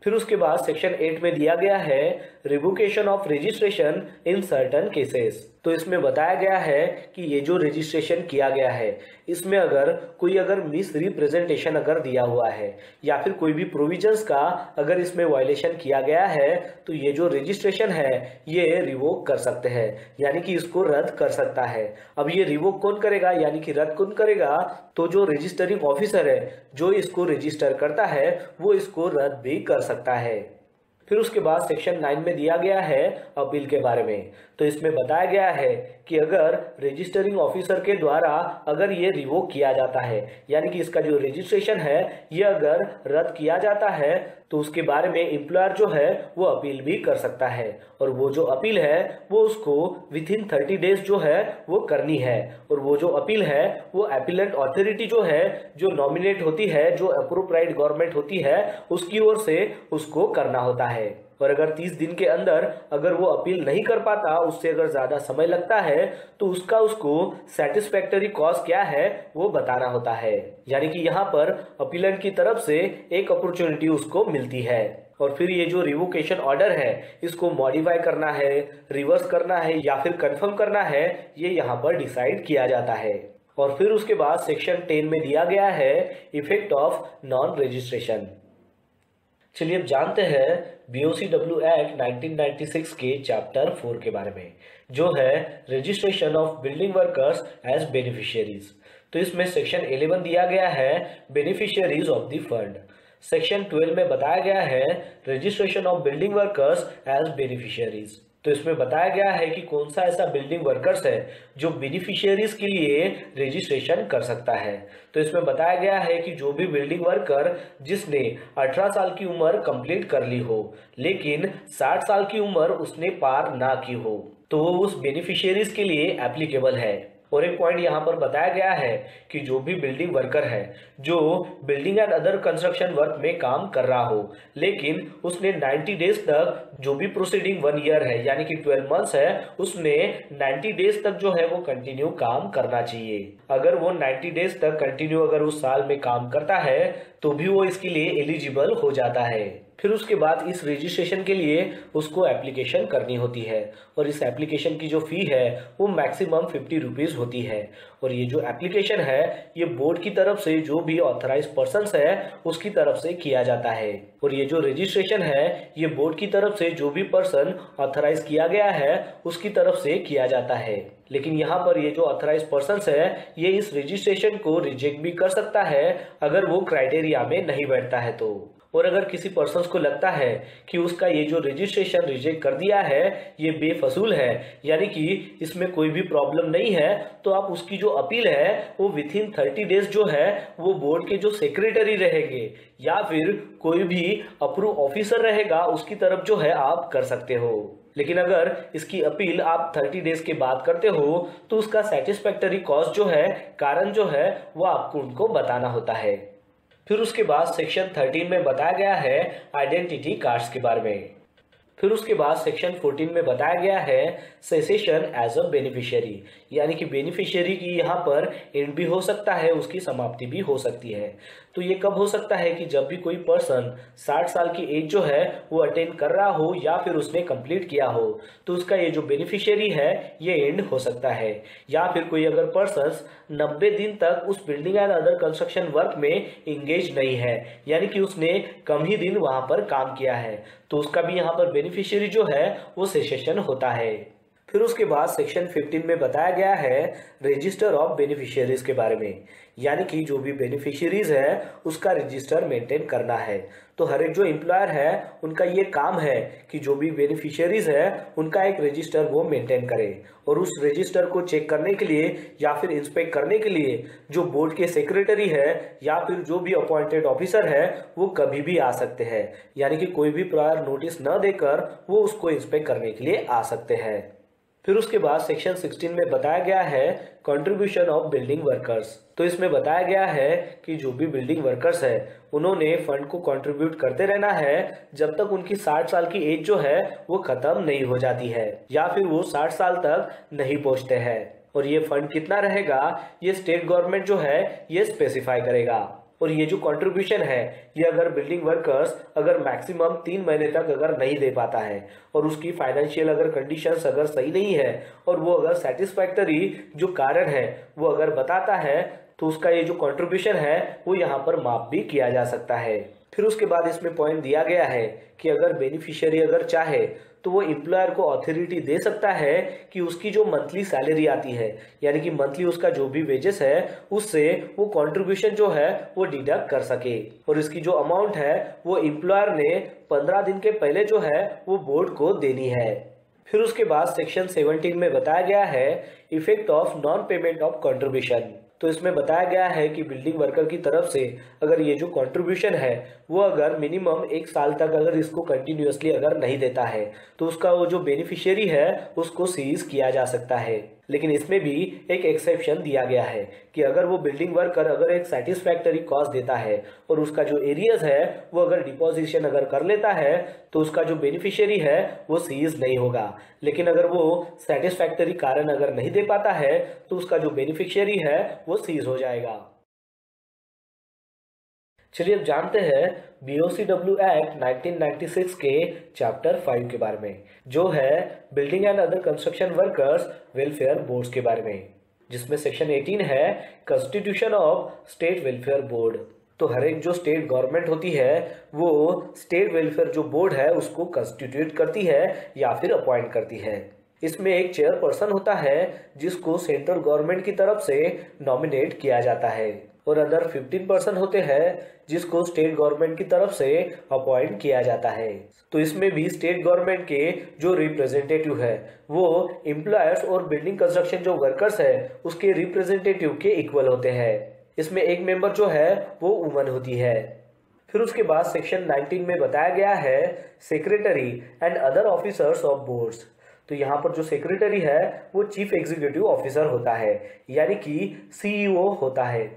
फिर उसके बाद सेक्शन 8 में दिया गया है revocation of registration in certain cases. तो इसमें बताया गया है कि ये जो रजिस्ट्रेशन किया गया है इसमें अगर कोई अगर मिस रिप्रेजेंटेशन अगर दिया हुआ है या फिर कोई भी प्रोविजंस का अगर इसमें वायलेशन किया गया है तो ये जो रजिस्ट्रेशन है ये रिवोक कर सकते हैं, यानी कि इसको रद्द कर सकता है। अब ये रिवोक कौन करेगा यानी कि रद्द कौन करेगा, तो जो रजिस्टरिंग ऑफिसर है जो इसको रजिस्टर करता है वो इसको रद्द भी कर सकता है। फिर उसके बाद सेक्शन 9 में दिया गया है अपील के बारे में। तो इसमें बताया गया है कि अगर रजिस्टरिंग ऑफिसर के द्वारा अगर ये रिवोक किया जाता है यानी कि इसका जो रजिस्ट्रेशन है ये अगर रद्द किया जाता है तो उसके बारे में एम्प्लॉयर जो है वो अपील भी कर सकता है, और वो जो अपील है वो उसको विथिन 30 डेज जो है वो करनी है, और वो जो अपील है वो अपीलेंट अथॉरिटी जो है जो नॉमिनेट होती है जो अप्रोप्राइट गवर्नमेंट होती है उसकी ओर से उसको करना होता है। और अगर 30 दिन के अंदर अगर वो अपील नहीं कर पाता, उससे अगर ज्यादा समय लगता है तो उसको सेटिस्फैक्टरी कॉज क्या है वो बताना होता है, यानी कि यहाँ पर अपीलेंट की तरफ से एक अपॉर्चुनिटी उसको मिलती है। और फिर ये जो रिवोकेशन ऑर्डर है इसको मॉडिफाई करना है, रिवर्स करना है या फिर कंफर्म करना है, ये यहाँ पर डिसाइड किया जाता है। और फिर उसके बाद सेक्शन 10 में दिया गया है इफेक्ट ऑफ नॉन रजिस्ट्रेशन। चलिए अब जानते हैं BOCW एक्ट 1996 के चैप्टर 4 के बारे में, जो है registration of building workers as beneficiaries. तो इसमें सेक्शन 11 दिया गया है beneficiaries of the fund. Section 12 में बताया गया है registration of building workers as beneficiaries. तो इसमें बताया गया है कि कौन सा ऐसा बिल्डिंग वर्कर्स है जो बेनिफिशियरीज के लिए रजिस्ट्रेशन कर सकता है। तो इसमें बताया गया है कि जो भी बिल्डिंग वर्कर जिसने 18 साल की उम्र कंप्लीट कर ली हो लेकिन 60 साल की उम्र उसने पार ना की हो, तो वो उस बेनिफिशियरीज के लिए एप्लीकेबल है। और एक पॉइंट यहाँ पर बताया गया है कि जो भी बिल्डिंग वर्कर है जो building and other construction work में काम कर रहा हो लेकिन उसने 90 डेज तक, जो भी प्रोसीडिंग 1 ईयर है यानी कि 12 मंथ्स है, उसने 90 डेज तक जो है वो कंटिन्यू काम करना चाहिए। अगर वो 90 डेज तक कंटिन्यू अगर उस साल में काम करता है तो भी वो इसके लिए एलिजिबल हो जाता है। फिर उसके बाद इस रजिस्ट्रेशन के लिए उसको एप्लीकेशन करनी होती है और इस एप्लीकेशन की जो फी है वो मैक्सिमम 50 रुपीज़ होती है। और ये जो एप्लीकेशन है ये बोर्ड की तरफ से जो भी ऑथराइज पर्सन्स है उसकी तरफ से किया जाता है। और ये जो रजिस्ट्रेशन है ये बोर्ड की तरफ से जो भी पर्सन ऑथराइज किया गया है उसकी तरफ से किया जाता है। लेकिन यहाँ पर ये जो ऑथराइज पर्सन्स है ये इस रजिस्ट्रेशन को रिजेक्ट भी कर सकता है अगर वो क्राइटेरिया में नहीं बैठता है तो। और अगर किसी पर्सन को लगता है कि उसका ये जो रजिस्ट्रेशन रिजेक्ट कर दिया है ये बेफसूल है यानी कि इसमें कोई भी प्रॉब्लम नहीं है, तो आप उसकी जो अपील है वो विथिन 30 डेज जो है वो बोर्ड के जो सेक्रेटरी रहेंगे या फिर कोई भी अप्रूव ऑफिसर रहेगा उसकी तरफ जो है आप कर सकते हो। लेकिन अगर इसकी अपील आप 30 डेज के बाद करते हो तो उसका सेटिस्फैक्टरी कॉज जो है, कारण जो है वो आपको उनको बताना होता है। फिर उसके बाद सेक्शन 13 में बताया गया है आइडेंटिटी कार्ड्स के बारे में। फिर उसके बाद सेक्शन 14 में बताया गया है सेसेशन एज अ बेनिफिशियरी, यानी कि बेनिफिशियरी की यहाँ पर एंड भी हो सकता है, उसकी समाप्ति भी हो सकती है। तो ये कब हो सकता है कि जब भी कोई पर्सन 60 साल की एज जो है वो अटेन कर रहा हो या फिर उसने कंप्लीट किया हो तो उसका ये जो बेनिफिशियरी है ये एंड हो सकता है। या फिर कोई अगर पर्सन 90 दिन तक उस building and other construction work में इंगेज नहीं है यानी कि उसने कम ही दिन वहां पर काम किया है तो उसका भी यहाँ पर बेनिफिशियरी जो है वो सेसेशन होता है। फिर उसके बाद सेक्शन 15 में बताया गया है रजिस्टर ऑफ बेनिफिशियरीज के बारे में, यानी कि जो भी बेनिफिशियरीज है उसका रजिस्टर मेंटेन करना है। तो हर एक जो एम्प्लॉयर है उनका ये काम है कि जो भी बेनिफिशियरीज है उनका एक रजिस्टर वो मेंटेन करे और उस रजिस्टर को चेक करने के लिए या फिर इंस्पेक्ट करने के लिए जो बोर्ड के सेक्रेटरी है या फिर जो भी अपॉइंटेड ऑफिसर है वो कभी भी आ सकते हैं, यानी कि कोई भी प्रायर नोटिस न देकर वो उसको इंस्पेक्ट करने के लिए आ सकते हैं। फिर उसके बाद सेक्शन 16 में बताया गया है कंट्रीब्यूशन ऑफ बिल्डिंग वर्कर्स। तो इसमें बताया गया है कि जो भी बिल्डिंग वर्कर्स है उन्होंने फंड को कंट्रीब्यूट करते रहना है जब तक उनकी 60 साल की एज जो है वो खत्म नहीं हो जाती है या फिर वो 60 साल तक नहीं पहुंचते हैं। और ये फंड कितना रहेगा ये स्टेट गवर्नमेंट जो है ये स्पेसिफाई करेगा। और ये जो कंट्रीब्यूशन है ये अगर बिल्डिंग वर्कर्स अगर मैक्सिमम 3 महीने तक अगर नहीं दे पाता है और उसकी फाइनेंशियल अगर कंडीशंस अगर सही नहीं है और वो अगर सेटिस्फैक्टरी जो कारण है वो अगर बताता है तो उसका ये जो कंट्रीब्यूशन है वो यहाँ पर माफ भी किया जा सकता है। फिर उसके बाद इसमें पॉइंट दिया गया है कि अगर बेनिफिशियरी अगर चाहे तो वो एम्प्लॉयर को अथॉरिटी दे सकता है कि उसकी जो मंथली सैलरी आती है यानी कि मंथली उसका जो भी वेजेस है उससे वो कंट्रीब्यूशन जो है वो डिडक्ट कर सके और इसकी जो अमाउंट है वो एम्प्लॉयर ने 15 दिन के पहले जो है वो बोर्ड को देनी है। फिर उसके बाद सेक्शन 17 में बताया गया है effect of non payment of contribution. तो इसमें बताया गया है कि बिल्डिंग वर्कर की तरफ से अगर ये जो कंट्रीब्यूशन है वो अगर मिनिमम 1 साल तक अगर इसको कंटिन्यूअसली अगर नहीं देता है तो उसका वो जो बेनिफिशियरी है उसको सीज किया जा सकता है। लेकिन इसमें भी एक एक्सेप्शन दिया गया है कि अगर वो बिल्डिंग वर्कर अगर एक सेटिस्फैक्टरी कॉज देता है और उसका जो एरियर्स है वो अगर डिपोजिशन अगर कर लेता है तो उसका जो बेनिफिशियरी है वो सीज नहीं होगा। लेकिन अगर वो सेटिस्फैक्टरी कारण अगर नहीं दे पाता है तो उसका जो बेनिफिशियरी है वो सीज हो जाएगा। चलिए अब जानते हैं BOCW एक्ट 1996 के चैप्टर 5 के बारे में, जो है building and other construction workers welfare boards के बारे में, जिसमें सेक्शन 18 है constitution of state welfare board. तो हर एक जो स्टेट गवर्नमेंट होती है वो स्टेट वेलफेयर जो बोर्ड है उसको कंस्टिट्यूट करती है या फिर अपॉइंट करती है। इसमें एक चेयरपर्सन होता है जिसको सेंट्रल गवर्नमेंट की तरफ से नॉमिनेट किया जाता है और अदर 15% होते हैं जिसको स्टेट गवर्नमेंट की तरफ से अपॉइंट किया जाता है। तो इसमें भी स्टेट गवर्नमेंट के जो रिप्रेजेंटेटिव है वो एम्प्लॉयर्स और बिल्डिंग कंस्ट्रक्शन जो वर्कर्स है उसके रिप्रेजेंटेटिव के इक्वल होते हैं। इसमें एक मेंबर जो है वो वुमन होती है। फिर उसके बाद सेक्शन 19 में बताया गया है secretary and other officers of boards. तो यहाँ पर जो सेक्रेटरी है वो चीफ एग्जीक्यूटिव ऑफिसर होता है यानी कि सीईओ होता है।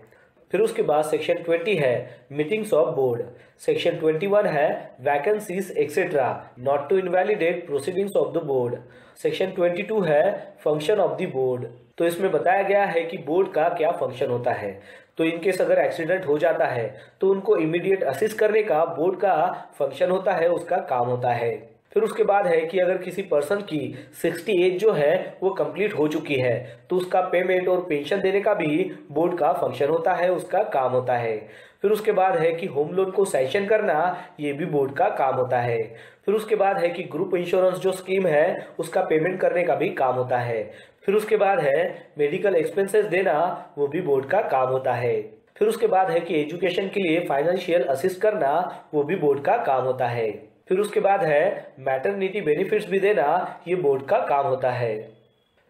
फिर उसके बाद सेक्शन 20 है मीटिंग्स ऑफ बोर्ड। सेक्शन 21 है vacancies etcetera not to invalidate proceedings of the board. Section 22 है फंक्शन ऑफ द बोर्ड। तो इसमें बताया गया है कि बोर्ड का क्या फंक्शन होता है। तो इनकेस अगर एक्सीडेंट हो जाता है तो उनको इमीडिएट असिस्ट करने का बोर्ड का फंक्शन होता है, उसका काम होता है। फिर उसके बाद है कि अगर किसी पर्सन की 60 एज जो है वो कंप्लीट हो चुकी है तो उसका पेमेंट और पेंशन देने का भी बोर्ड का फंक्शन होता है, उसका काम होता है। फिर उसके बाद है कि होम लोन को सैंक्शन करना, ये भी बोर्ड का काम होता है। फिर उसके बाद है कि ग्रुप इंश्योरेंस जो स्कीम है उसका पेमेंट करने का भी काम होता है। फिर उसके बाद है मेडिकल एक्सपेंसेस देना, वो भी बोर्ड का काम होता है। फिर उसके बाद है कि एजुकेशन के लिए फाइनेंशियल असिस्ट करना, वो भी बोर्ड का काम होता है। फिर उसके बाद है मैटरनिटी बेनिफिट्स भी देना, ये बोर्ड का काम होता है।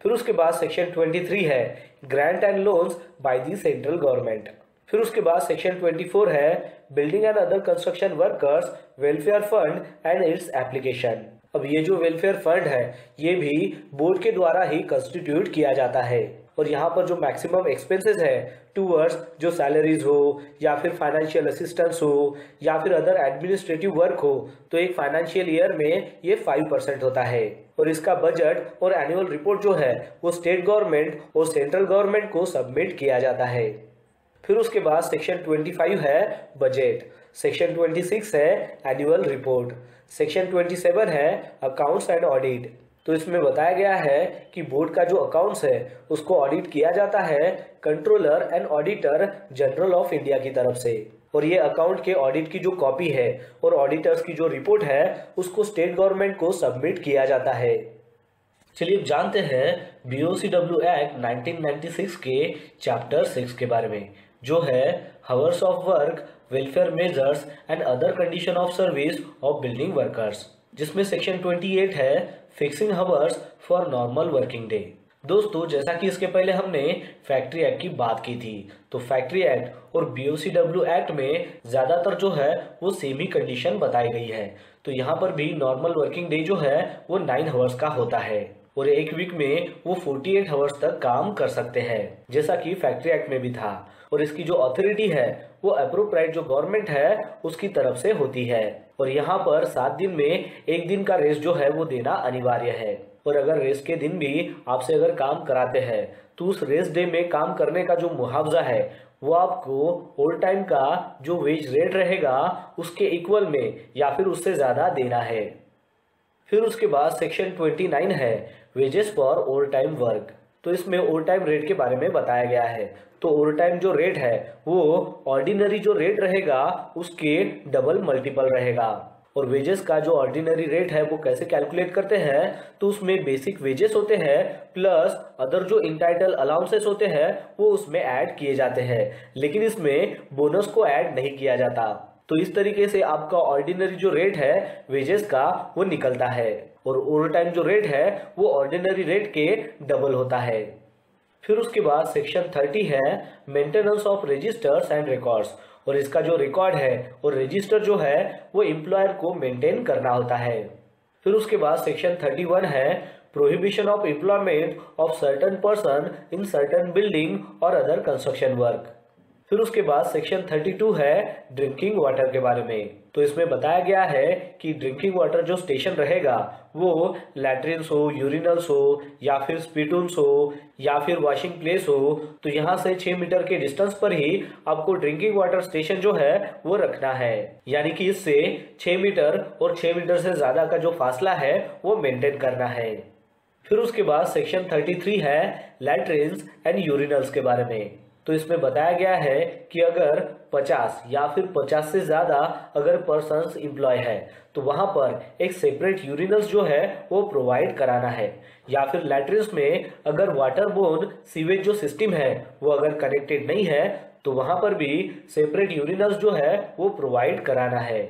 फिर उसके बाद सेक्शन 23 है grant and loans by the central government. फिर उसके बाद सेक्शन 24 है building and other construction workers welfare fund and its application. अब ये जो वेलफेयर फंड है ये भी बोर्ड के द्वारा ही कंस्टिट्यूट किया जाता है और यहाँ पर जो मैक्सिमम एक्सपेंसेस है टूवर्ड्स जो सैलरीज हो या फिर फाइनेंशियल असिस्टेंस हो या फिर अदर एडमिनिस्ट्रेटिव वर्क हो, तो एक फाइनेंशियल ईयर में ये 5% होता है और इसका बजट और एनुअल रिपोर्ट जो है वो स्टेट गवर्नमेंट और सेंट्रल गवर्नमेंट को सबमिट किया जाता है। फिर उसके बाद सेक्शन 25 है बजट। सेक्शन 26 है एनुअल रिपोर्ट। सेक्शन 27 है अकाउंट्स एंड ऑडिट। तो इसमें बताया गया है कि बोर्ड का जो अकाउंट्स है उसको ऑडिट किया जाता है controller and auditor general of India की तरफ से और ये अकाउंट के ऑडिट की जो कॉपी है और ऑडिटर्स की जो रिपोर्ट है उसको स्टेट गवर्नमेंट को सबमिट किया जाता है। चलिए अब जानते हैं BOCW एक्ट 1996 के चैप्टर 6 के बारे में, जो है hours of work, welfare measures and other condition of service of building workers, जिसमें सेक्शन 28 है fixing hours for normal working day. दोस्तों, जैसा कि इसके पहले हमने फैक्ट्री एक्ट की बात की थी, तो फैक्ट्री एक्ट और BOCW एक्ट में ज्यादातर जो है वो सेम ही कंडीशन बताई गई है। तो यहाँ पर भी नॉर्मल वर्किंग डे जो है वो 9 हावर्स का होता है और एक वीक में वो 48 हावर्स तक काम कर सकते हैं, जैसा कि फैक्ट्री एक्ट में भी था। और इसकी जो अथॉरिटी है वो अप्रोप्रिएट जो गवर्नमेंट है उसकी तरफ से होती है और यहाँ पर 7 दिन में 1 दिन का रेस्ट जो है वो देना अनिवार्य है। और अगर रेस्ट के दिन भी आपसे अगर काम कराते हैं तो उस रेस्ट डे में काम करने का जो मुआवजा है वो आपको ओवर टाइम का जो वेज रेट रहेगा उसके इक्वल में या फिर उससे ज्यादा देना है। फिर उसके बाद सेक्शन 29 है wages for over time work. तो इसमें ओवर टाइम रेट के बारे में बताया गया है। तो ओवर टाइम जो रेट है वो ऑर्डिनरी जो रेट रहेगा उसके डबल मल्टीपल रहेगा और वेजेस का जो ऑर्डिनरी रेट है वो कैसे कैलकुलेट करते हैं, तो उसमें बेसिक वेजेस होते हैं प्लस अदर जो इंटाइटल अलाउंसेस होते हैं वो उसमें ऐड किए जाते हैं, लेकिन इसमें बोनस को ऐड नहीं किया जाता। तो इस तरीके से आपका ऑर्डिनरी जो रेट है वेजेस का वो निकलता है और ओवर टाइम जो रेट है वो ऑर्डिनरी रेट के डबल होता है। फिर उसके बाद सेक्शन 30 है maintenance of registers and records और इसका जो रिकॉर्ड है और रजिस्टर जो है वो एम्प्लॉयर को मेंटेन करना होता है। फिर उसके बाद सेक्शन 31 है prohibition of employment of certain person in certain building और अदर कंस्ट्रक्शन वर्क। फिर उसके बाद सेक्शन 32 है ड्रिंकिंग वाटर के बारे में। तो इसमें बताया गया है कि ड्रिंकिंग वाटर जो स्टेशन रहेगा वो लैट्रिन्स हो, यूरिनल्स हो या फिर स्पिटून्स हो या फिर वॉशिंग प्लेस हो, तो यहाँ से 6 मीटर के डिस्टेंस पर ही आपको ड्रिंकिंग वाटर स्टेशन जो है वो रखना है, यानी कि इससे 6 मीटर और 6 मीटर से ज्यादा का जो फासला है वो मेंटेन करना है। फिर उसके बाद सेक्शन 33 है लैट्रिन्स एंड यूरिनल्स के बारे में। तो इसमें बताया गया है कि अगर 50 या फिर 50 से ज़्यादा अगर पर्सन्स एम्प्लॉय है तो वहाँ पर एक सेपरेट यूरिनल्स जो है वो प्रोवाइड कराना है। या फिर लैट्रिन्स में अगर वाटर बोर्न सीवेज जो सिस्टम है वो अगर कनेक्टेड नहीं है तो वहाँ पर भी सेपरेट यूरिनल्स जो है वो प्रोवाइड कराना है।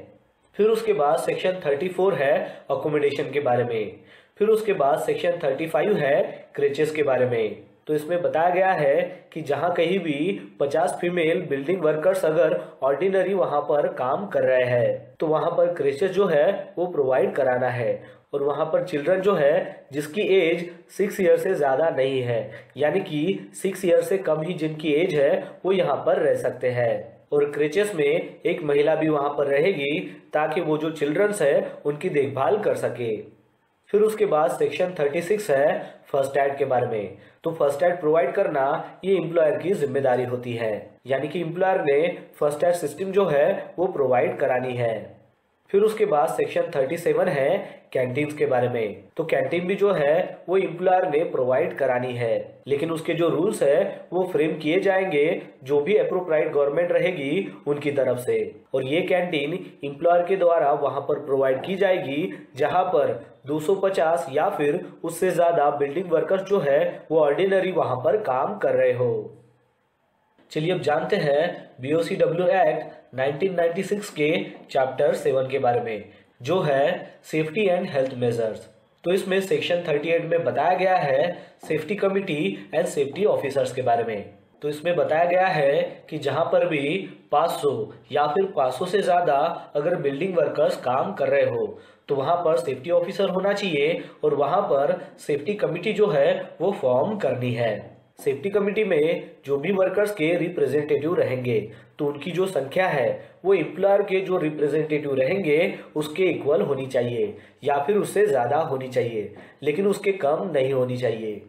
फिर उसके बाद सेक्शन 34 है अकोमोडेशन के बारे में। फिर उसके बाद सेक्शन 35 है क्रेचेस के बारे में। तो इसमें बताया गया है कि जहां कहीं भी 50 फीमेल बिल्डिंग वर्कर्स अगर ऑर्डिनरी वहां पर काम कर रहे हैं तो वहां पर क्रेचेस जो है वो प्रोवाइड कराना है। और वहां पर चिल्ड्रन जो है जिसकी एज 6 ईयर से ज़्यादा नहीं है, यानी कि 6 ईयर से कम ही जिनकी एज है वो यहाँ पर रह सकते हैं। और क्रेचेस में एक महिला भी वहां पर रहेगी ताकि वो जो चिल्ड्रंस है उनकी देखभाल कर सके। फिर उसके बाद सेक्शन 36 है फर्स्ट एड के बारे में। तो फर्स्ट एड प्रोवाइड करना ये एम्प्लॉयर की जिम्मेदारी होती है, यानी कि एम्प्लॉयर ने फर्स्ट एड सिस्टम जो है वो प्रोवाइड करानी है। फिर उसके बाद सेक्शन 37 है कैंटीन्स के बारे में। तो कैंटीन भी जो है वो एम्प्लॉयर ने प्रोवाइड करानी है, लेकिन उसके जो रूल्स है वो फ्रेम किए जाएंगे जो भी अप्रोप्राइट गवर्नमेंट रहेगी उनकी तरफ से। और ये कैंटीन एम्प्लॉयर के द्वारा वहां पर प्रोवाइड की जाएगी जहां पर 250 या फिर उससे ज्यादा बिल्डिंग वर्कर्स जो है वो ऑर्डिनरी वहां पर काम कर रहे हो। चलिए अब जानते हैं BOCW एक्ट 1996 के चैप्टर 7 के बारे में, जो है सेफ्टी एंड हेल्थ मेजर्स। तो इसमें सेक्शन 38 में बताया गया है safety committee and safety officers के बारे में। तो इसमें बताया गया है कि जहां पर भी 500 या फिर 500 से ज़्यादा अगर बिल्डिंग वर्कर्स काम कर रहे हो तो वहां पर सेफ्टी ऑफिसर होना चाहिए और वहां पर सेफ्टी कमिटी जो है वो फॉर्म करनी है। सेफ्टी कमिटी में जो भी वर्कर्स के रिप्रेजेंटेटिव रहेंगे तो उनकी जो संख्या है वो एम्प्लॉयर के जो रिप्रेजेंटेटिव रहेंगे उसके इक्वल होनी चाहिए या फिर उससे ज़्यादा होनी चाहिए, लेकिन उसके कम नहीं होनी चाहिए।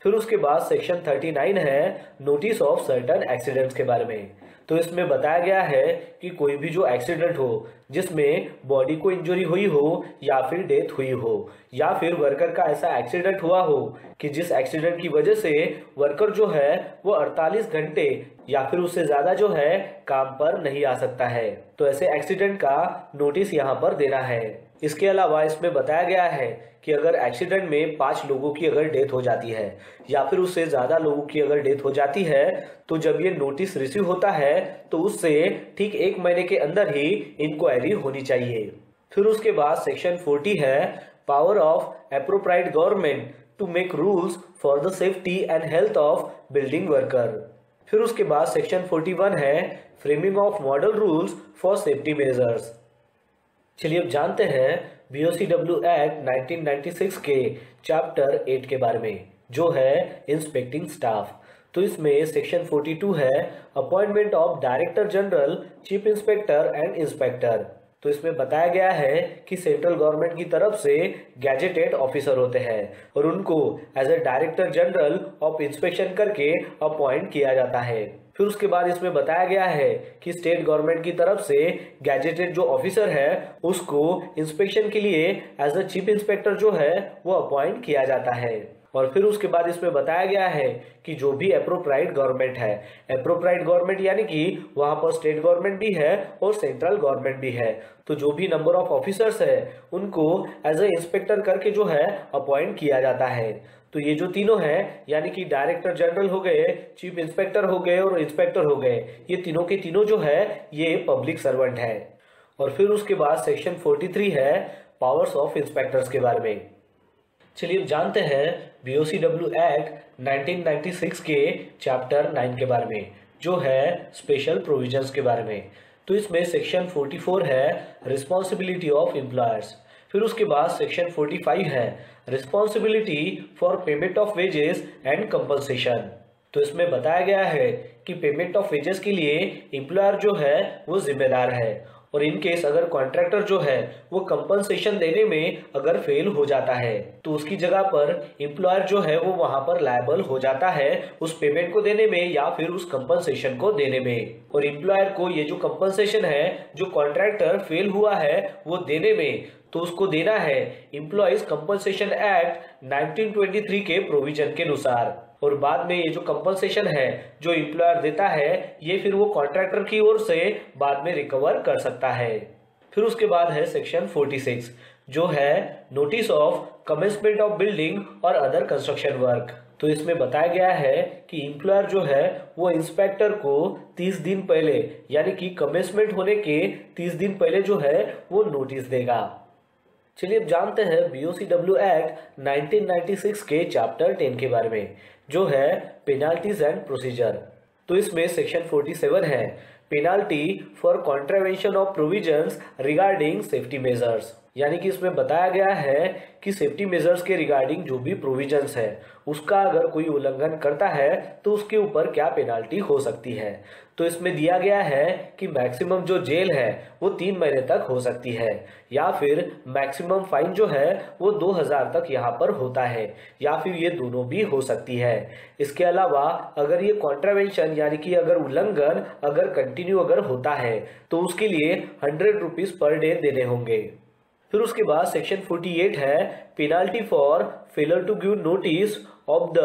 फिर उसके बाद सेक्शन 39 है नोटिस ऑफ सर्टन एक्सीडेंट्स के बारे में। तो इसमें बताया गया है कि कोई भी जो एक्सीडेंट हो जिसमें बॉडी को इंजरी हुई हो या फिर डेथ हुई हो या फिर वर्कर का ऐसा एक्सीडेंट हुआ हो कि जिस एक्सीडेंट की वजह से वर्कर जो है वो 48 घंटे या फिर उससे ज़्यादा जो है काम पर नहीं आ सकता है, तो ऐसे एक्सीडेंट का नोटिस यहाँ पर देना है। इसके अलावा इसमें बताया गया है कि अगर एक्सीडेंट में 5 लोगों की अगर डेथ हो जाती है या फिर उससे ज़्यादा लोगों की अगर डेथ हो जाती है तो जब ये नोटिस रिसीव होता है तो उससे ठीक 1 महीने के अंदर ही इंक्वायरी होनी चाहिए। फिर उसके बाद सेक्शन 40 है power of appropriate government to make rules for the safety and health of building worker. फिर उसके बाद सेक्शन 41 है framing of model rules for safety measures. चलिए अब जानते हैं BOCW एक्ट 1996 के चैप्टर 8 के बारे में, जो है इंस्पेक्टिंग स्टाफ। तो इसमें सेक्शन 42 है appointment of director general, chief inspector and inspector. तो इसमें बताया गया है कि सेंट्रल गवर्नमेंट की तरफ से गैजेटेड ऑफिसर होते हैं और उनको as a director general of inspection करके अपॉइंट किया जाता है। फिर उसके बाद इसमें बताया गया है कि स्टेट गवर्नमेंट की तरफ से गैजेटेड जो ऑफिसर है उसको इंस्पेक्शन के लिए एज अ चीफ इंस्पेक्टर जो है वो अपॉइंट किया जाता है। और फिर उसके बाद इसमें बताया गया है कि जो भी एप्रोप्राइट गवर्नमेंट है, एप्रोप्राइट गवर्नमेंट यानी कि वहां पर स्टेट गवर्नमेंट भी है और सेंट्रल गवर्नमेंट भी है, तो जो भी नंबर ऑफ ऑफिसर्स है उनको एज ए इंस्पेक्टर करके जो है अपॉइंट किया जाता है। तो ये जो तीनों हैं यानी कि डायरेक्टर जनरल हो गए, चीफ इंस्पेक्टर हो गए और इंस्पेक्टर हो गए, ये तीनों के तीनों जो है ये पब्लिक सर्वेंट है। और फिर उसके बाद सेक्शन 43 है पावर्स ऑफ इंस्पेक्टर्स के बारे में। चलिए जानते हैं BOCW एक्ट 1996 के चैप्टर 9 के बारे में, जो है स्पेशल प्रोविजंस के बारे में। तो इसमें सेक्शन 44 है रिस्पॉन्सिबिलिटी ऑफ एम्प्लॉयर्स। फिर उसके बाद सेक्शन 45 है responsibility for payment of wages and compensation. तो इसमें बताया गया है कि पेमेंट ऑफ वेजेस के लिए एम्प्लॉयर जो है वो जिम्मेदार है और इन केस अगर कॉन्ट्रैक्टर जो है वो कंपनसेशन देने में अगर फेल हो जाता है तो उसकी जगह पर एम्प्लॉयर जो है वो वहां पर लायबल हो जाता है उस पेमेंट को देने में या फिर उस कंपनसेशन को देने में। और एम्प्लॉयर को ये जो कंपनसेशन है जो कॉन्ट्रैक्टर फेल हुआ है वो देने में, तो उसको देना है एम्प्लॉयज कंपनसेशन एक्ट 1923 के प्रोविजन के अनुसार। और बाद में ये जो कंपनसेशन है जो एम्प्लॉयर देता है ये फिर वो कॉन्ट्रैक्टर की ओर से बाद में रिकवर कर सकता है। फिर उसके बाद है सेक्शन 46 जो है notice of commencement of building और अदर कंस्ट्रक्शन वर्क। तो इसमें बताया गया है कि एम्प्लॉयर जो है वो इंस्पेक्टर को 30 दिन पहले यानी कि कमेंसमेंट होने के 30 दिन पहले जो है वो नोटिस देगा। चलिए अब जानते हैं BOCW एक्ट 1996 के चैप्टर 10 के बारे में जो है पेनाल्टीज एंड प्रोसीजर। तो इसमें सेक्शन 47 है penalty for contravention of provisions regarding safety measures, यानी कि इसमें बताया गया है कि सेफ्टी मेजर्स के रिगार्डिंग जो भी प्रोविजंस है उसका अगर कोई उल्लंघन करता है तो उसके ऊपर क्या पेनाल्टी हो सकती है। तो इसमें दिया गया है कि मैक्सिमम जो जेल है वो 3 महीने तक हो सकती है या फिर मैक्सिमम फाइन जो है वो 2000 तक यहाँ पर होता है या फिर ये दोनों भी हो सकती है। इसके अलावा अगर ये कॉन्ट्रावेंशन यानी कि अगर उल्लंघन अगर कंटिन्यू अगर होता है तो उसके लिए 100 रुपीज पर डे देने होंगे। फिर उसके बाद सेक्शन 48 है penalty for failure to give notice of the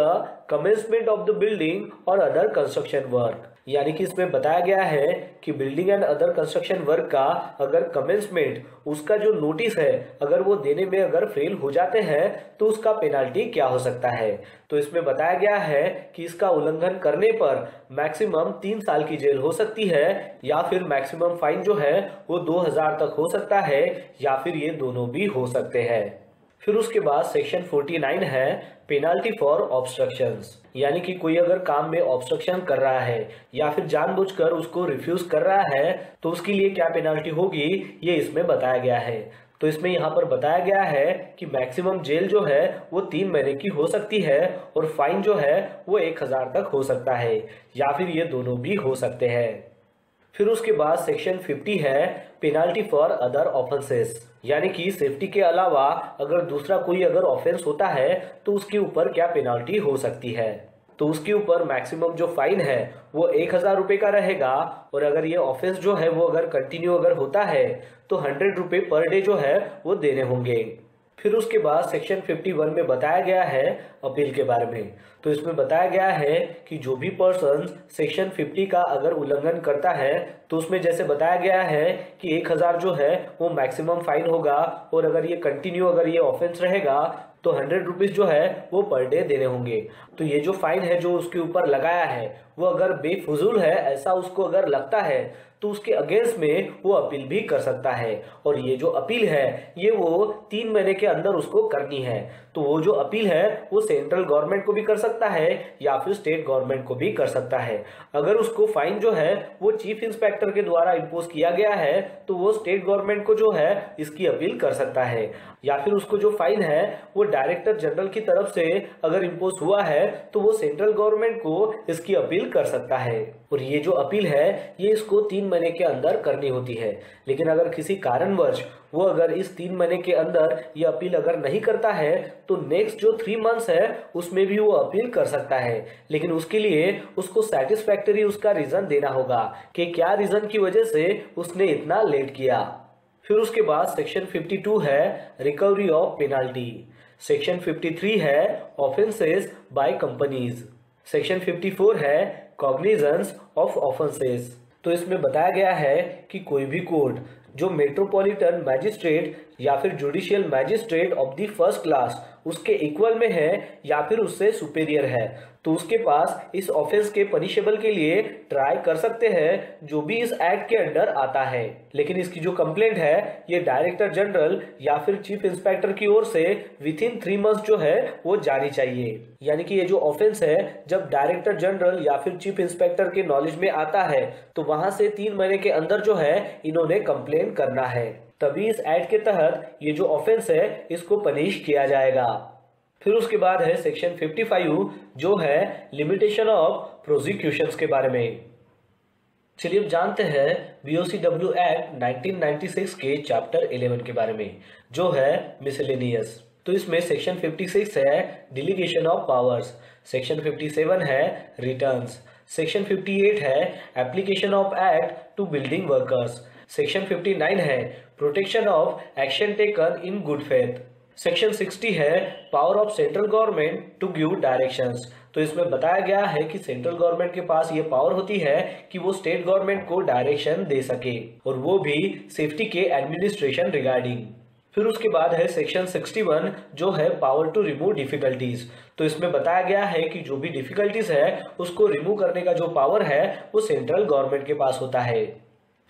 commencement of the building और अदर कंस्ट्रक्शन वर्क, यानी कि इसमें बताया गया है कि building and other construction work का अगर कमेंसमेंट उसका जो नोटिस है अगर वो देने में अगर फेल हो जाते हैं तो उसका पेनाल्टी क्या हो सकता है। तो इसमें बताया गया है कि इसका उल्लंघन करने पर मैक्सिमम 3 साल की जेल हो सकती है या फिर मैक्सिमम फाइन जो है वो 2000 तक हो सकता है या फिर ये दोनों भी हो सकते हैं। फिर उसके बाद सेक्शन 49 है पेनाल्टी फॉर ऑब्स्ट्रक्शंस, यानी कि कोई अगर काम में ऑब्स्ट्रक्शन कर रहा है या फिर जानबूझकर उसको रिफ्यूज कर रहा है तो उसके लिए क्या पेनाल्टी होगी ये इसमें बताया गया है। तो इसमें यहाँ पर बताया गया है कि मैक्सिमम जेल जो है वो 3 महीने की हो सकती है और फाइन जो है वो 1000 तक हो सकता है या फिर ये दोनों भी हो सकते हैं। फिर उसके बाद सेक्शन 50 है पेनाल्टी फॉर अदर ऑफेंसेस, यानी कि सेफ्टी के अलावा अगर दूसरा कोई अगर ऑफेंस होता है तो उसके ऊपर क्या पेनाल्टी हो सकती है। तो उसके ऊपर मैक्सिमम जो फाइन है वो 1000 रुपये का रहेगा और अगर ये ऑफेंस जो है वो अगर कंटिन्यू अगर होता है तो 100 रुपये पर डे जो है वो देने होंगे। फिर उसके बाद सेक्शन 51 में बताया गया है अपील के बारे में। तो इसमें बताया गया है कि जो भी पर्सन सेक्शन 50 का अगर उल्लंघन करता है तो उसमें जैसे बताया गया है कि 1000 जो है वो मैक्सिमम फाइन होगा और अगर ये कंटिन्यू अगर ये ऑफेंस रहेगा तो 100 रुपीज जो है वो पर डे देने होंगे। तो ये जो फाइन है जो उसके ऊपर लगाया है वो अगर बेफजूल है ऐसा उसको अगर लगता है तो उसके अगेंस्ट में वो अपील भी कर सकता है और ये जो अपील है ये वो 3 महीने के अंदर उसको करनी है। तो वो जो अपील है वो सेंट्रल गवर्नमेंट को भी कर सकता है या फिर स्टेट गवर्नमेंट को भी कर सकता है। अगर उसको फाइन जो है वो चीफ इंस्पेक्टर के द्वारा इम्पोज किया गया है तो वो स्टेट गवर्नमेंट को जो है इसकी अपील कर सकता है या फिर उसको जो फाइन है वो डायरेक्टर जनरल की तरफ से अगर इम्पोज हुआ है तो वो सेंट्रल गवर्नमेंट को इसकी अपील कर सकता है। और ये जो अपील है ये इसको 3 महीने के अंदर करनी होती है, लेकिन अगर किसी कारणवश वो अगर इस 3 महीने के अंदर ये अपील अगर नहीं करता है तो नेक्स्ट जो 3 मंथ्स है उसमें भी वो अपील कर सकता है, लेकिन उसके लिए उसको सेटिस्फैक्टरी उसका रीजन देना होगा कि क्या रीजन की वजह से उसने इतना लेट किया। फिर उसके बाद सेक्शन 52 है रिकवरी ऑफ पेनाल्टी, सेक्शन 53 है ऑफेंसेस बाय कंपनीज, सेक्शन 54 है कॉग्निजेंस ऑफ ऑफेंसेस। तो इसमें बताया गया है कि कोई भी कोर्ट जो मेट्रोपॉलिटन मैजिस्ट्रेट या फिर judicial magistrate of the first class उसके इक्वल में है या फिर उससे सुपेरियर है तो उसके पास इस ऑफेंस के पनिशेबल के लिए ट्राई कर सकते हैं जो भी इस एक्ट के अंडर आता है। लेकिन इसकी जो कंप्लेंट है ये डायरेक्टर जनरल या फिर चीफ इंस्पेक्टर की ओर से विथिन 3 मंथ्स जो है वो जानी चाहिए। यानी कि ये जो ऑफेंस है जब डायरेक्टर जनरल या फिर चीफ इंस्पेक्टर के नॉलेज में आता है तो वहां से 3 महीने के अंदर जो है इन्होंने कंप्लेन करना है, तभी इस एक्ट के तहत ये जो ऑफेंस है इसको पनिश किया जाएगा। फिर उसके बाद है सेक्शन 55 जो है लिमिटेशन ऑफ प्रोसिक्यूशंस के बारे में। चलिए अब जानते हैं BOCW एक्ट 1996 के चैप्टर 11 के बारे में जो है मिसलेनियस। तो इसमें सेक्शन 56 है डिलीगेशन ऑफ पावर्स, सेक्शन 57 है रिटर्न्स, सेक्शन 58 है application of act to building workers, section 59 है protection of action taken in good faith, section 60 है power of central government to give directions, तो इसमें बताया गया है कि सेंट्रल गवर्नमेंट के पास ये पावर होती है कि वो स्टेट गवर्नमेंट को डायरेक्शन दे सके, और वो भी सेफ्टी के एडमिनिस्ट्रेशन रिगार्डिंग। फिर उसके बाद है सेक्शन 61 जो है पावर टू रिमूव डिफिकल्टीज। तो इसमें बताया गया है कि जो भी डिफिकल्टीज है उसको रिमूव करने का जो पावर है वो सेंट्रल गवर्नमेंट के पास होता है।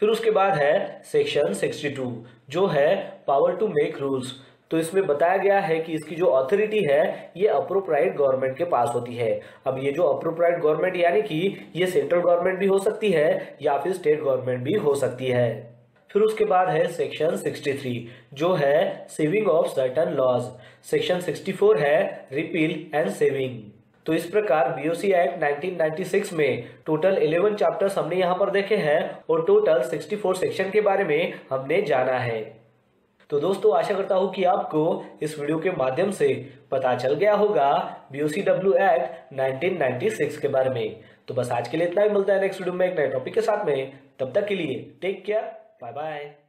फिर उसके बाद है सेक्शन 62 जो है पावर टू मेक रूल्स। तो इसमें बताया गया है कि इसकी जो अथॉरिटी है ये अप्रोप्राइट गवर्नमेंट के पास होती है। अब ये जो अप्रोप्राइट गवर्नमेंट यानी कि ये सेंट्रल गवर्नमेंट भी हो सकती है या फिर स्टेट गवर्नमेंट भी हो सकती है। फिर उसके बाद है सेक्शन 63 जो है saving of certain laws. Section 64 है रिपील एंड सेविंग। तो इस प्रकार बीओसी एक्ट 1996 में टोटल 11 चैप्टर्स हमने यहाँ पर देखे हैं और टोटल 64 सेक्शन के बारे में हमने जाना है। तो दोस्तों आशा करता हूँ कि आपको इस वीडियो के माध्यम से पता चल गया होगा BOCW एक्ट 1996 के बारे में। तो बस आज के लिए इतना ही, मिलता है नेक्स्ट वीडियो में एक नए टॉपिक के साथ में। तब तक के लिए टेक केयर, बाय बाय।